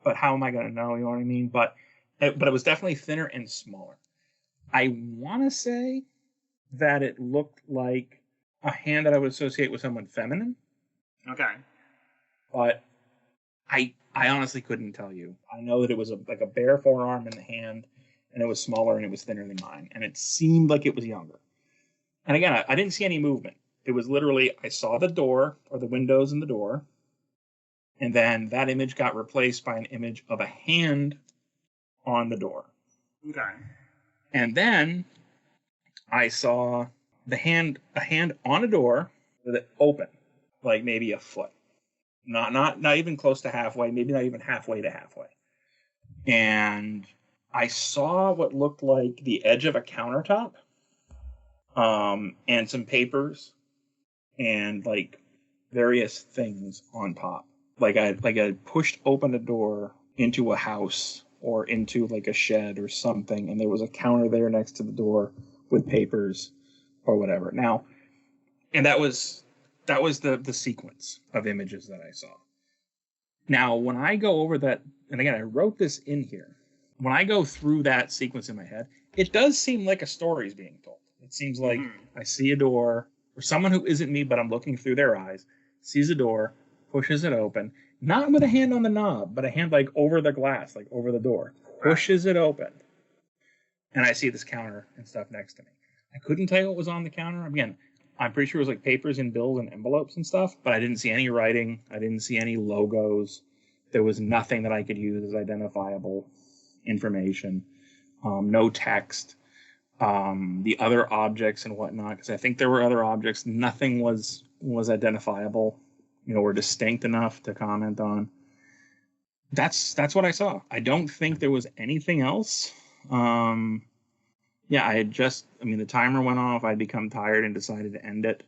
B: but how am I going to know? You know what I mean? But it was definitely thinner and smaller. I want to say that it looked like a hand that I would associate with someone feminine.
A: Okay.
B: But I honestly couldn't tell you. I know that it was like a bare forearm in the hand, and it was smaller and it was thinner than mine, and it seemed like it was younger. And again, I didn't see any movement. It was literally, I saw the door, or the windows in the door, and then that image got replaced by an image of a hand on the door.
A: Okay.
B: And then I saw a hand on a door with it open, like maybe a foot, not even close to halfway, maybe not even halfway to halfway. And I saw what looked like the edge of a countertop, and some papers and like various things on top. Like I pushed open a door into a house or into like a shed or something, and there was a counter there next to the door with papers or whatever. Now, and that was the sequence of images that I saw. Now, when I go over that, and again, I wrote this in here. When I go through that sequence in my head, it does seem like a story is being told. It seems like I see a door, or someone who isn't me, but I'm looking through their eyes, sees a door, pushes it open, not with a hand on the knob, but a hand like over the glass, like over the door, pushes it open. And I see this counter and stuff next to me. I couldn't tell you what was on the counter. Again, I'm pretty sure it was like papers and bills and envelopes and stuff, but I didn't see any writing. I didn't see any logos. There was nothing that I could use as identifiable information. No text. The other objects and whatnot, because I think there were other objects. Nothing was identifiable, or distinct enough to comment on. That's what I saw. I don't think there was anything else. Yeah, the timer went off. I'd become tired and decided to end it.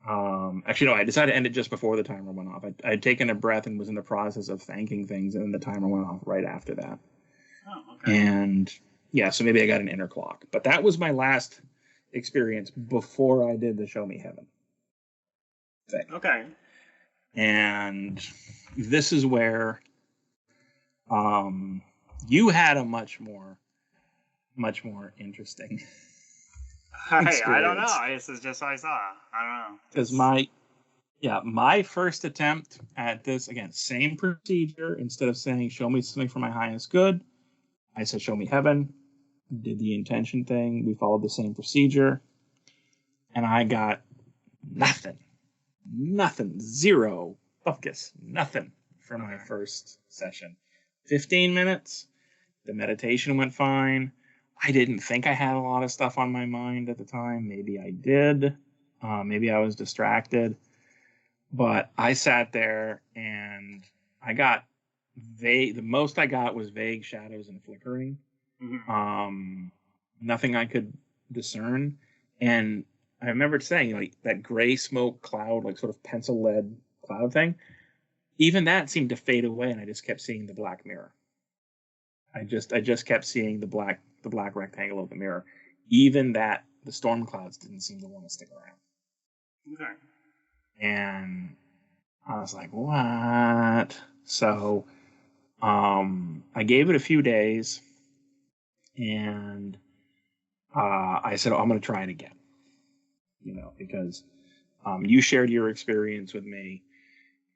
B: Actually, no, I decided to end it just before the timer went off. I'd taken a breath and was in the process of thanking things, and then the timer went off right after that.
A: Oh, okay.
B: And yeah, so maybe I got an inner clock. But that was my last experience before I did the Show Me Heaven thing.
A: Okay.
B: And this is where you had a much more interesting experience.
A: I don't know. This is just what I saw. I don't know.
B: Because my first attempt at this, again, same procedure. Instead of saying, show me something for my highest good, I said, show me heaven. Did the intention thing. We followed the same procedure. And I got nothing. Zero focus. Nothing for my first session. 15 minutes. The meditation went fine. I didn't think I had a lot of stuff on my mind at the time. Maybe I did. Maybe I was distracted. But I sat there and I got vague. The most I got was vague shadows and flickering. Mm-hmm. Nothing I could discern. And I remember saying, like, that gray smoke cloud, like sort of pencil lead cloud thing, even that seemed to fade away, and I just kept seeing the black mirror. I just kept seeing the black rectangle of the mirror. Even that, the storm clouds didn't seem to want to stick around.
A: Okay.
B: And I was like, what? So I gave it a few days, and I said, I'm going to try it again. Because you shared your experience with me,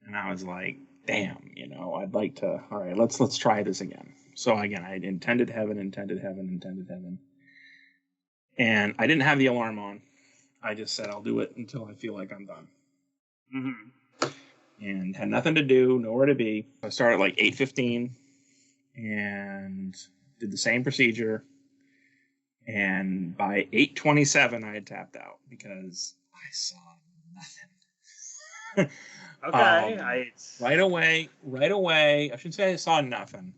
B: and I was like, damn, I'd like to, all right, let's try this again. So again, I intended heaven. And I didn't have the alarm on. I just said, I'll do it until I feel like I'm done. Mm-hmm. And had nothing to do, nowhere to be. I started at like 8:15 and did the same procedure. And by 8:27, I had tapped out because I saw nothing.
A: Okay.
B: Right away. I should say I saw nothing.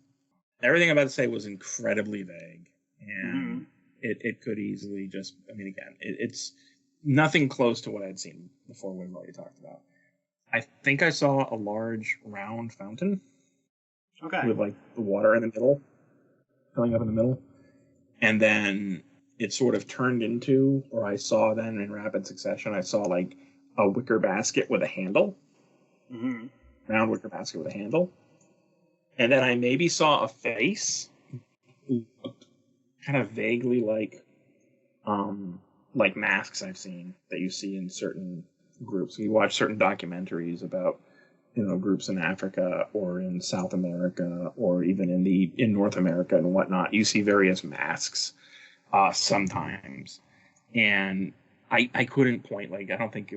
B: Everything I'm about to say was incredibly vague. And it could easily just, again, it's nothing close to what I'd seen before we've already talked about. I think I saw a large round fountain. Okay. With like the water in the middle, filling up in the middle. And then it sort of turned into, or I saw then in rapid succession, I saw like a wicker basket with a handle. Mm-hmm. Round wicker basket with a handle. And then I maybe saw a face kind of vaguely like masks I've seen that you see in certain groups. You watch certain documentaries about, groups in Africa or in South America or even in North America and whatnot. You see various masks sometimes. And I couldn't point, I don't think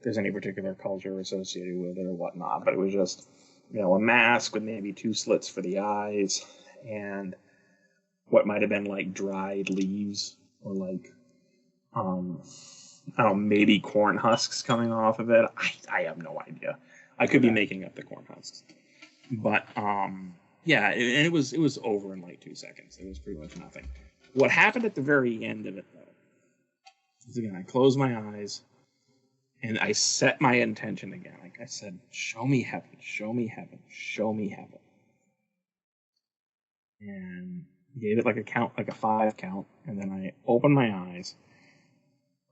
B: there's any particular culture associated with it or whatnot, but it was just, a mask with maybe 2 slits for the eyes and what might have been like dried leaves or like I don't know, maybe corn husks coming off of it. I have no idea. I could be making up the corn husks. But yeah, and it was over in like 2 seconds. It was pretty much nothing. What happened at the very end of it, though, is again, I closed my eyes and I set my intention again. Like I said, show me heaven, show me heaven, show me heaven. And gave it like a count, like a 5 count, and then I opened my eyes.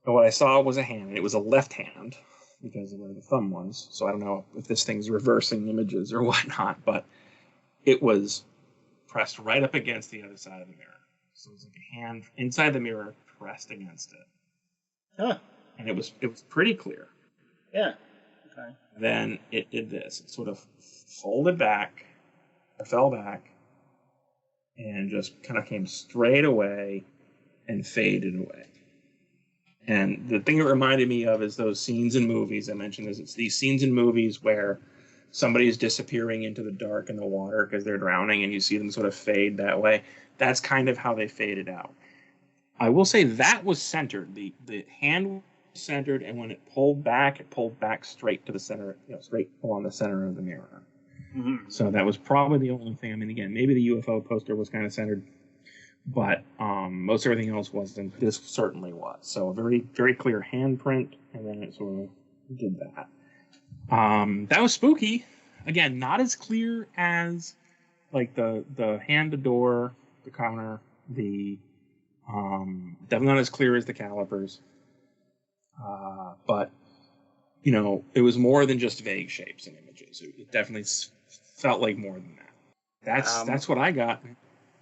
B: And what I saw was a hand, and it was a left hand because of where the thumb was. So I don't know if this thing's reversing images or whatnot, but it was pressed right up against the other side of the mirror. So it was like a hand inside the mirror pressed against it.
A: Huh.
B: And it was pretty clear.
A: Yeah. Okay.
B: Then it did this. It sort of folded back, or fell back, and just kind of came straight away and faded away. And the thing it reminded me of is those scenes in movies. I mentioned this. It's these scenes in movies where somebody is disappearing into the dark in the water because they're drowning, and you see them sort of fade that way. That's kind of how they faded out. I will say that was centered. The hand was centered, and when it pulled back straight to the center, straight along the center of the mirror. Mm-hmm. So that was probably the only thing. I mean, again, maybe the UFO poster was kind of centered, but most everything else wasn't. This certainly was. So a very, very clear handprint, and then it sort of did that. That was spooky. Again, not as clear as like the hand, the door, the counter, the definitely not as clear as the calipers. But it was more than just vague shapes and images. It definitely felt like more than that. That's what I got.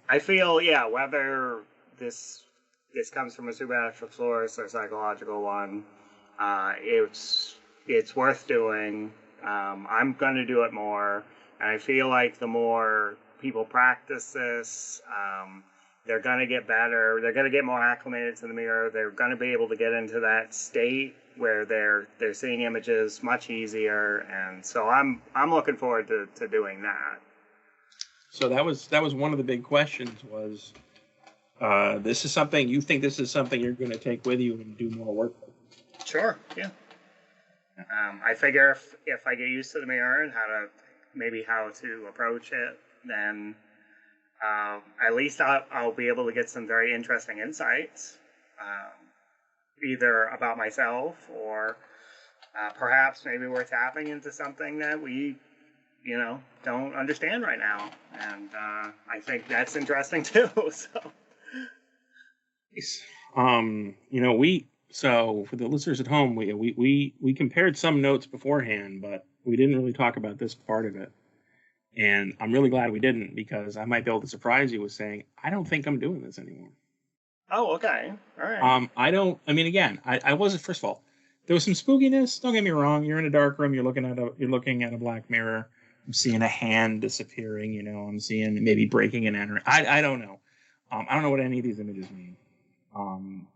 A: I feel, whether this comes from a supernatural source or psychological one, it's worth doing. I'm going to do it more, and I feel like the more people practice this, they're going to get better. They're going to get more acclimated to the mirror. They're going to be able to get into that state where they're seeing images much easier, and so I'm looking forward to doing that.
B: So that was one of the big questions was, this is something you think this is something you're going to take with you and do more work with?
A: Sure, yeah. I figure if I get used to the mirror and how to approach it, then at least I'll be able to get some very interesting insights, either about myself or perhaps maybe we're tapping into something that we don't understand right now, and I think that's interesting too.
B: So for the listeners at home, we compared some notes beforehand, but we didn't really talk about this part of it. And I'm really glad we didn't, because I might be able to surprise you with saying, I don't think I'm doing this anymore.
A: Oh, okay. All right.
B: I wasn't, first of all, there was some spookiness. Don't get me wrong. You're in a dark room. You're looking at a black mirror. I'm seeing a hand disappearing. I'm seeing maybe breaking and entering. I don't know. I don't know what any of these images mean.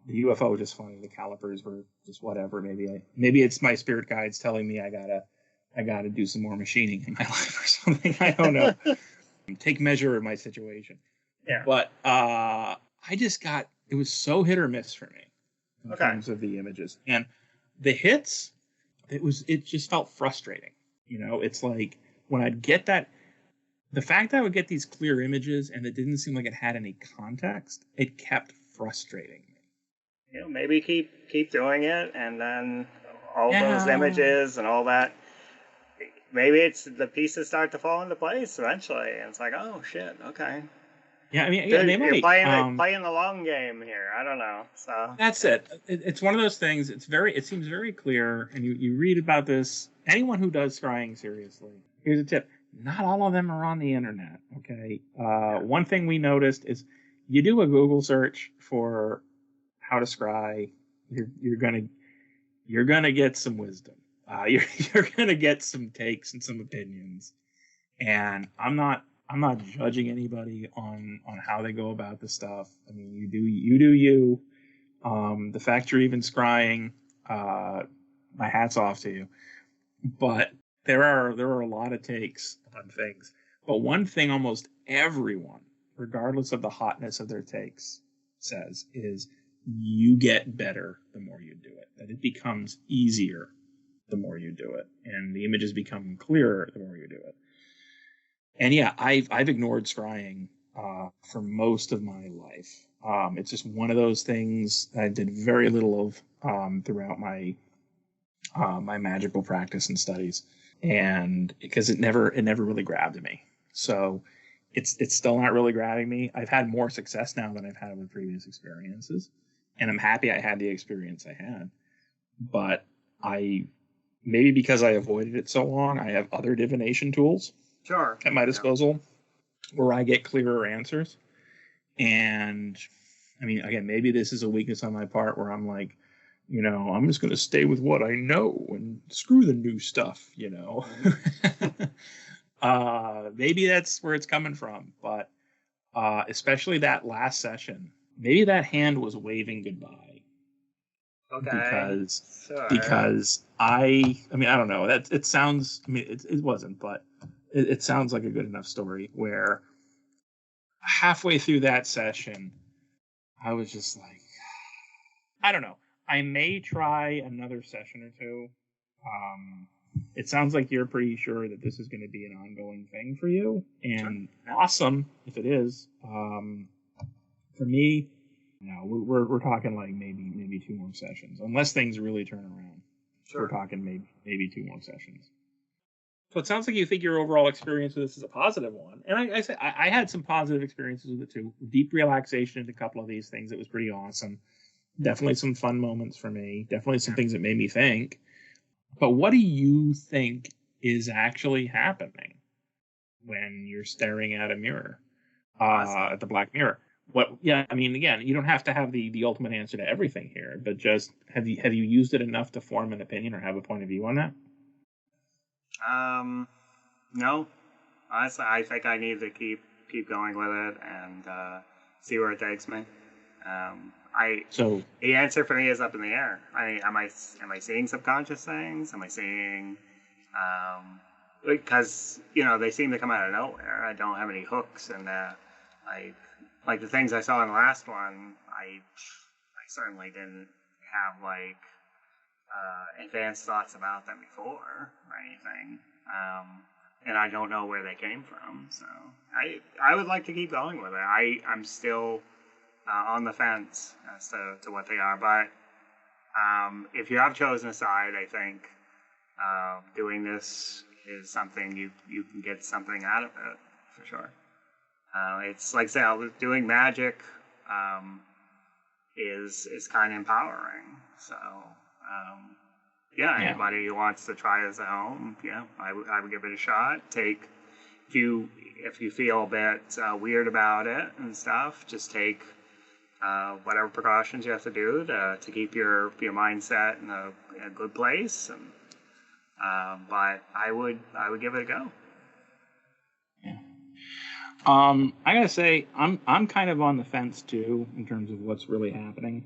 B: The UFO was just funny. The calipers were just whatever. Maybe it's my spirit guides telling me I gotta do some more machining in my life or something. I don't know. Take measure of my situation.
A: Yeah.
B: But it was so hit or miss for me in terms of the images. And the hits, it just felt frustrating. It's like when I'd get that, the fact that I would get these clear images and it didn't seem like it had any context, it kept frustrating me.
A: Maybe keep doing it, and then all those images and all that, maybe it's the pieces start to fall into place eventually, and it's like, oh shit, okay.
B: Yeah, I mean,
A: Dude,
B: they might
A: playing the long game here. I don't know. So
B: that's it. It's one of those things. It seems very clear, and you read about this. Anyone who does scrying seriously, here's a tip: not all of them are on the internet. Okay. One thing we noticed is you do a Google search for how to scry, you're gonna get some wisdom. You're gonna get some takes and some opinions, and I'm not judging anybody on how they go about the stuff. I mean, you do you. The fact you're even scrying, my hat's off to you. But there are a lot of takes on things. But one thing almost everyone, regardless of the hotness of their takes, says is you get better the more you do it, that it becomes easier the more you do it, and the images become clearer the more you do it. And yeah, I've ignored scrying for most of my life. It's just one of those things I did very little of throughout my my magical practice and studies, and because it never really grabbed me. So it's still not really grabbing me. I've had more success now than I've had with previous experiences, and I'm happy I had the experience I had. But maybe because I avoided it so long, I have other divination tools at my disposal where I get clearer answers. And I mean, again, maybe this is a weakness on my part where I'm like, I'm just going to stay with what I know and screw the new stuff, maybe that's where it's coming from. But especially that last session, maybe that hand was waving goodbye.
A: Okay.
B: Because I mean, I don't know. It sounds. I mean, it wasn't, but it sounds like a good enough story where halfway through that session, I was just like, I don't know. I may try another session or two. It sounds like you're pretty sure that this is going to be an ongoing thing for you, and awesome if it is. For me, no, we're talking like maybe 2 more sessions, unless things really turn around. Sure. We're talking maybe 2 more sessions. So it sounds like you think your overall experience with this is a positive one, and I had some positive experiences with it too. Deep relaxation in a couple of these things. It was pretty awesome. Definitely some fun moments for me. Definitely some things that made me think. But what do you think is actually happening when you're staring at a mirror, at the black mirror? I mean, again, you don't have to have the ultimate answer to everything here, but just have you used it enough to form an opinion or have a point of view on that?
A: No. Honestly, I think I need to keep going with it and see where it takes me. The answer for me is up in the air. Am I seeing subconscious things? Am I seeing because they seem to come out of nowhere. I don't have any hooks, and like the things I saw in the last one, I certainly didn't have like advanced thoughts about them before or anything, and I don't know where they came from. So I would like to keep going with it. I'm still on the fence as to what they are, but if you have chosen a side, I think doing this is something you can get something out of it for sure. It's like say doing magic is kind of empowering. So anybody who wants to try this at home, I would give it a shot. If you feel a bit weird about it and stuff, just take whatever precautions you have to do to keep your mindset in a good place. And but I would give it a go.
B: Yeah. I gotta say, I'm kind of on the fence too in terms of what's really happening,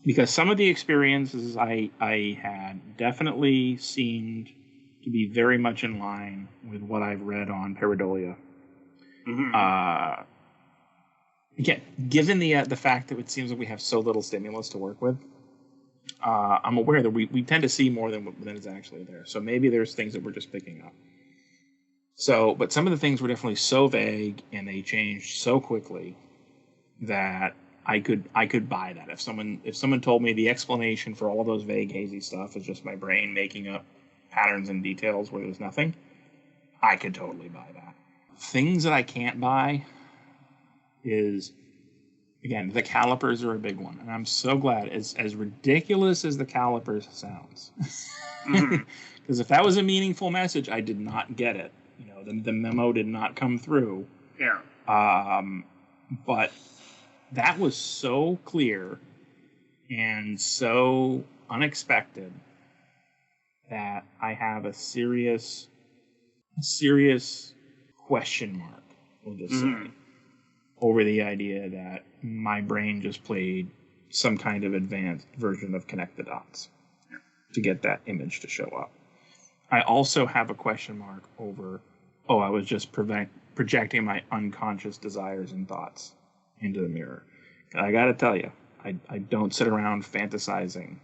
B: because some of the experiences I had definitely seemed to be very much in line with what I've read on pareidolia. Mm-hmm. Again, given the fact that it seems like we have so little stimulus to work with, I'm aware that we tend to see more than is actually there. So maybe there's things that we're just picking up. So, but some of the things were definitely so vague and they changed so quickly that I could buy that. If someone told me the explanation for all of those vague, hazy stuff is just my brain making up patterns and details where there's nothing, I could totally buy that. Things that I can't buy is, again, the calipers are a big one, and I'm so glad. As ridiculous as the calipers sounds, because if that was a meaningful message, I did not get it. The memo did not come through.
A: Yeah.
B: But that was so clear and so unexpected that I have a serious question mark, we'll just say, over the idea that my brain just played some kind of advanced version of connect the dots to get that image to show up. I also have a question mark over, I was just projecting my unconscious desires and thoughts into the mirror. I got to tell you, I don't sit around fantasizing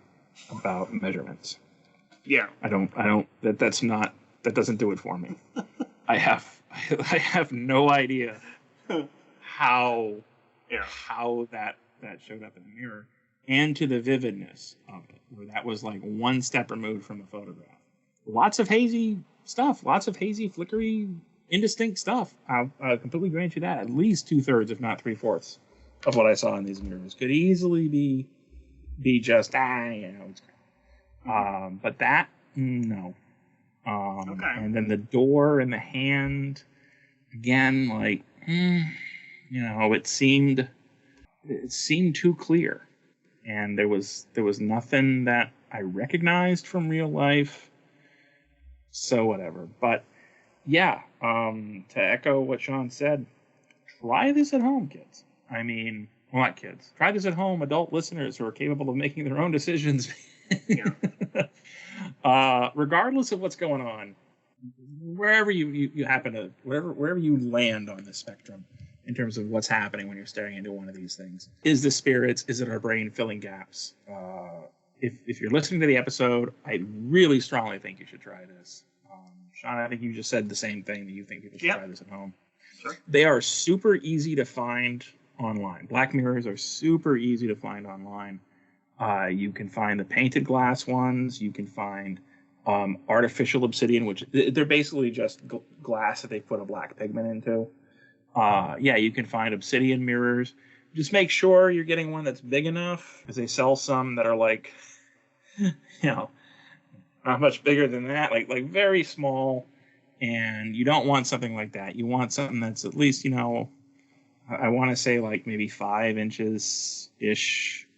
B: about measurements.
A: Yeah.
B: That doesn't do it for me. I have no idea how that showed up in the mirror, and to the vividness of it, where that was like one step removed from the photograph. Lots of hazy stuff, lots of hazy, flickery, indistinct stuff. I'll completely grant you that. At least 2/3, if not 3/4, of what I saw in these mirrors could easily be just it's great. But that, no.
A: Okay.
B: And then the door and the hand, again, like, it seemed too clear, and there was nothing that I recognized from real life. So whatever. But yeah, to echo what Shawn said, try this at home, kids. I mean, well, not kids. Try this at home, adult listeners who are capable of making their own decisions. Yeah. Regardless of what's going on, wherever you happen to, wherever you land on the spectrum in terms of what's happening when you're staring into one of these things. Is the spirits? Is it our brain filling gaps? If you're listening to the episode, I really strongly think you should try this. Shawn, I think you just said the same thing, that you think people should try this at home.
A: Sure.
B: They are super easy to find online. Black mirrors are super easy to find online. You can find the painted glass ones. You can find artificial obsidian, which they're basically just glass that they put a black pigment into. You can find obsidian mirrors. Just make sure you're getting one that's big enough, because they sell some that are like, not much bigger than that, like very small. And you don't want something like that. You want something that's at least, I want to say like maybe 5 inches-ish,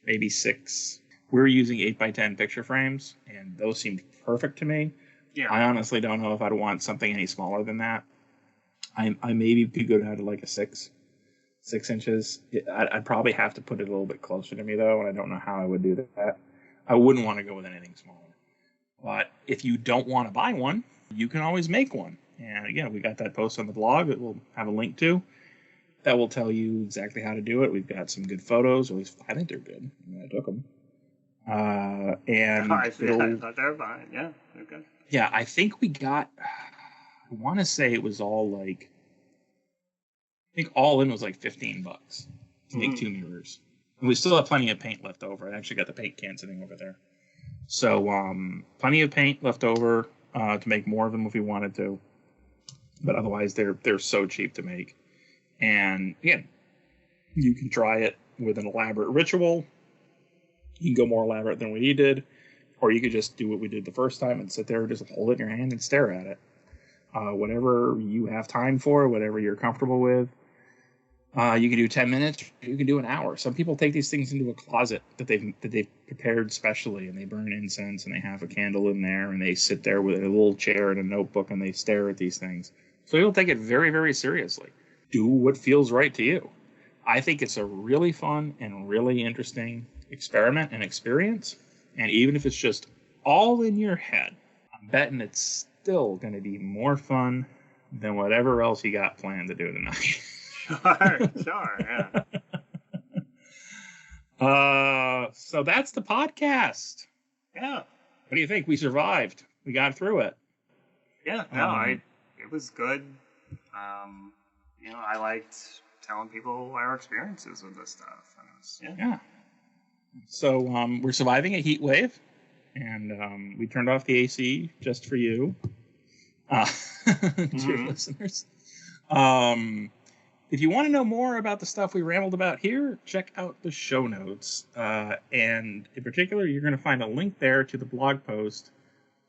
B: maybe 6. We're using 8x10 picture frames, and those seemed perfect to me. Yeah. I honestly don't know if I'd want something any smaller than that. I maybe could go down to like a 6 inches. I'd probably have to put it a little bit closer to me, though, and I don't know how I would do that. I wouldn't want to go with anything smaller. But if you don't want to buy one, you can always make one. And again, we got that post on the blog that we'll have a link to that will tell you exactly how to do it. We've got some good photos. At least I think they're good. I took them. And
A: I thought they were fine. Yeah, they're good.
B: Yeah, I think we got, I want to say it was all like, I think all in was like $15 to make 2 mirrors. And we still have plenty of paint left over. I actually got the paint can sitting over there. So plenty of paint left over to make more of them if we wanted to. But otherwise, they're so cheap to make. And again, you can try it with an elaborate ritual. You can go more elaborate than we did. Or you could just do what we did the first time and sit there and just hold it in your hand and stare at it. Whatever you have time for, whatever you're comfortable with. You can do 10 minutes. You can do an hour. Some people take these things into a closet that they've prepared specially, and they burn incense, and they have a candle in there, and they sit there with a little chair and a notebook, and they stare at these things. So you'll take it very, very seriously. Do what feels right to you. I think it's a really fun and really interesting experiment and experience. And even if it's just all in your head, I'm betting it's still going to be more fun than whatever else you got planned to do tonight.
A: Sure, yeah.
B: So that's the podcast.
A: Yeah.
B: What do you think? We survived. We got through it.
A: Yeah, no, it was good. I liked telling people our experiences with this stuff.
B: Yeah. So we're surviving a heat wave, and we turned off the AC just for you, dear listeners. If you want to know more about the stuff we rambled about here, check out the show notes. And in particular, you're going to find a link there to the blog post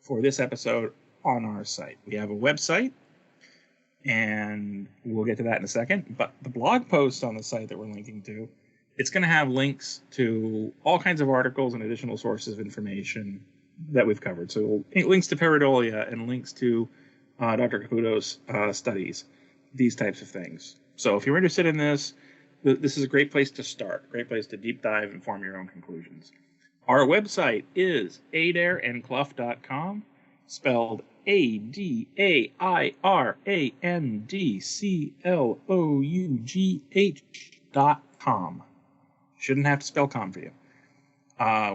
B: for this episode on our site. We have a website, and we'll get to that in a second. But the blog post on the site that we're linking to, it's going to have links to all kinds of articles and additional sources of information that we've covered. So links to pareidolia and links to Dr. Caputo's studies, these types of things. So if you're interested in this is a great place to start, a great place to deep dive and form your own conclusions. Our website is adairandclough.com, spelled ADAIRANDCLOUGH.com. Shouldn't have to spell calm for you.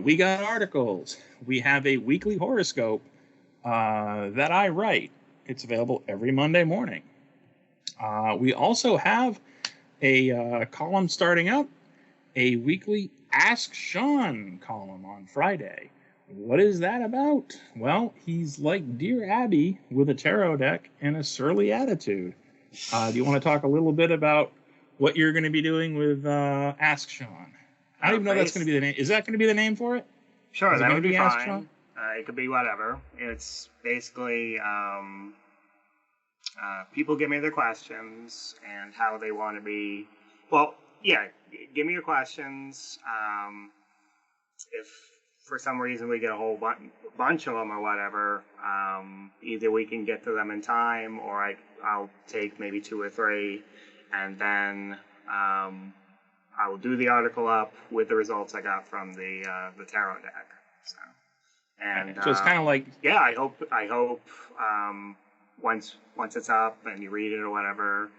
B: We got articles. We have a weekly horoscope that I write. It's available every Monday morning. We also have a column starting up, a weekly Ask Shawn column on Friday. What is that about? Well, he's like Dear Abby with a tarot deck and a surly attitude. Do you want to talk a little bit about what you're going to be doing with Ask Shawn? I don't even know if that's going to be the name. Is that going to be the name for it?
A: Sure, that would be
B: Ask
A: fine.
B: Shawn?
A: It could be whatever. It's basically people give me their questions and how they want to be. Well, yeah, give me your questions. If for some reason we get a whole bunch of them or whatever, either we can get to them in time, or I'll take maybe 2 or 3, and then I will do the article up with the results I got from the tarot deck. So
B: it's kind of like,
A: yeah. I hope once it's up and you read it or whatever,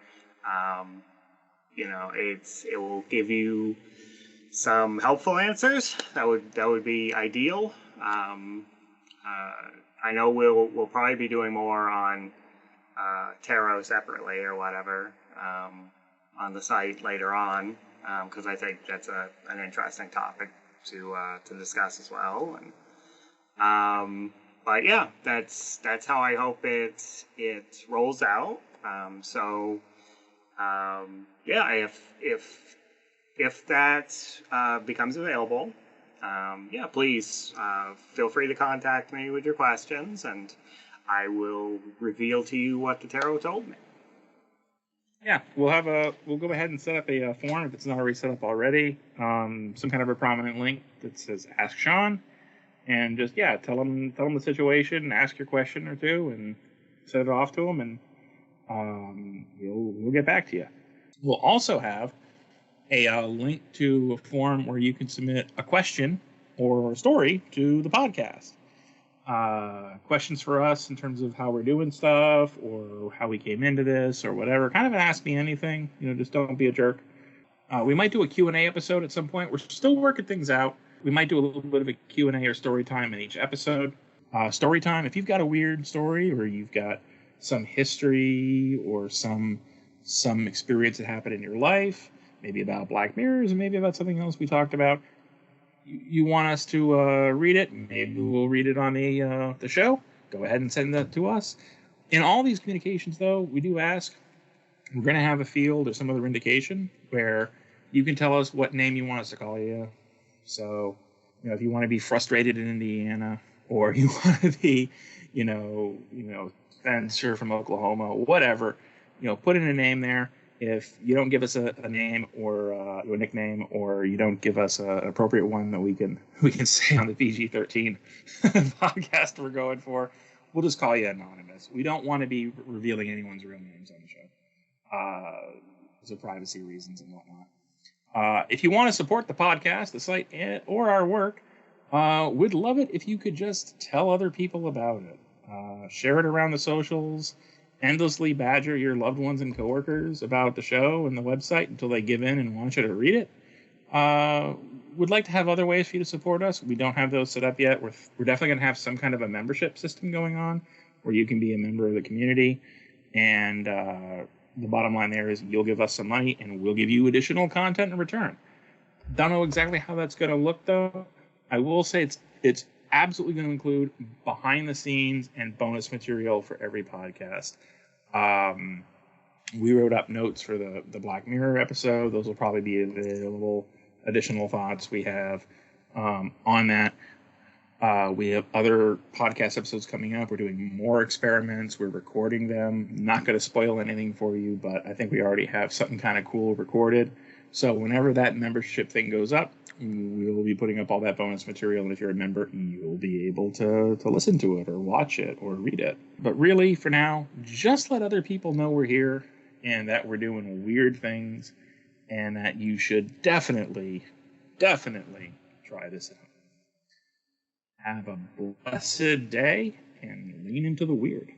A: it will give you some helpful answers. That would be ideal. I know we'll probably be doing more on tarot separately or whatever on the site later on, because I think that's an interesting topic to discuss as well. And but yeah, that's how I hope it rolls out. Yeah, if that becomes available, yeah, please feel free to contact me with your questions, and I will reveal to you what the tarot told me.
B: yeah, we'll go ahead and set up a form if it's not already set up already. Some kind of a prominent link that says Ask Shawn, and just tell them the situation, ask your question or two, and send it off to them, and we'll get back to you. We'll also have a link to a form where you can submit a question or a story to the podcast. Questions for us in terms of how we're doing stuff, or how we came into this, or whatever. Kind of an ask me anything. Just don't be a jerk. We might do a Q&A episode at some point. We're still working things out. We might do a little bit of a Q&A or story time in each episode. Story time, if you've got a weird story, or you've got some history or some experience that happened in your life, maybe about Black Mirrors, and maybe about something else we talked about, you want us to read it, maybe we'll read it on the show. Go ahead and send that to us. In all these communications, though, we do ask, we're going to have a field or some other indication where you can tell us what name you want us to call you. So, if you want to be frustrated in Indiana, or you want to be, Spencer from Oklahoma, whatever, put in a name there. If you don't give us a name or a nickname, or you don't give us an appropriate one that we can say on the PG-13 podcast we're going for, we'll just call you anonymous. We don't want to be revealing anyone's real names on the show, because of privacy reasons and whatnot. If you want to support the podcast, the site, or our work, we'd love it if you could just tell other people about it. Share it around the socials. Endlessly badger your loved ones and coworkers about the show and the website until they give in and want you to read it. Would like to have other ways for you to support us. We don't have those set up yet. We're definitely going to have some kind of a membership system going on where you can be a member of the community. And the bottom line there is you'll give us some money and we'll give you additional content in return. Don't know exactly how that's going to look, though. I will say it's absolutely going to include behind the scenes and bonus material for every podcast. We wrote up notes for the Black Mirror episode. Those will probably be available. Additional thoughts we have on that. We have other podcast episodes coming up. We're doing more experiments. We're recording them. Not going to spoil anything for you, but I think we already have something kind of cool recorded. So whenever that membership thing goes up, we will be putting up all that bonus material, and if you're a member, you'll be able to listen to it or watch it or read it. But really, for now, just let other people know we're here and that we're doing weird things, and that you should definitely try this out. Have a blessed day and lean into the weird.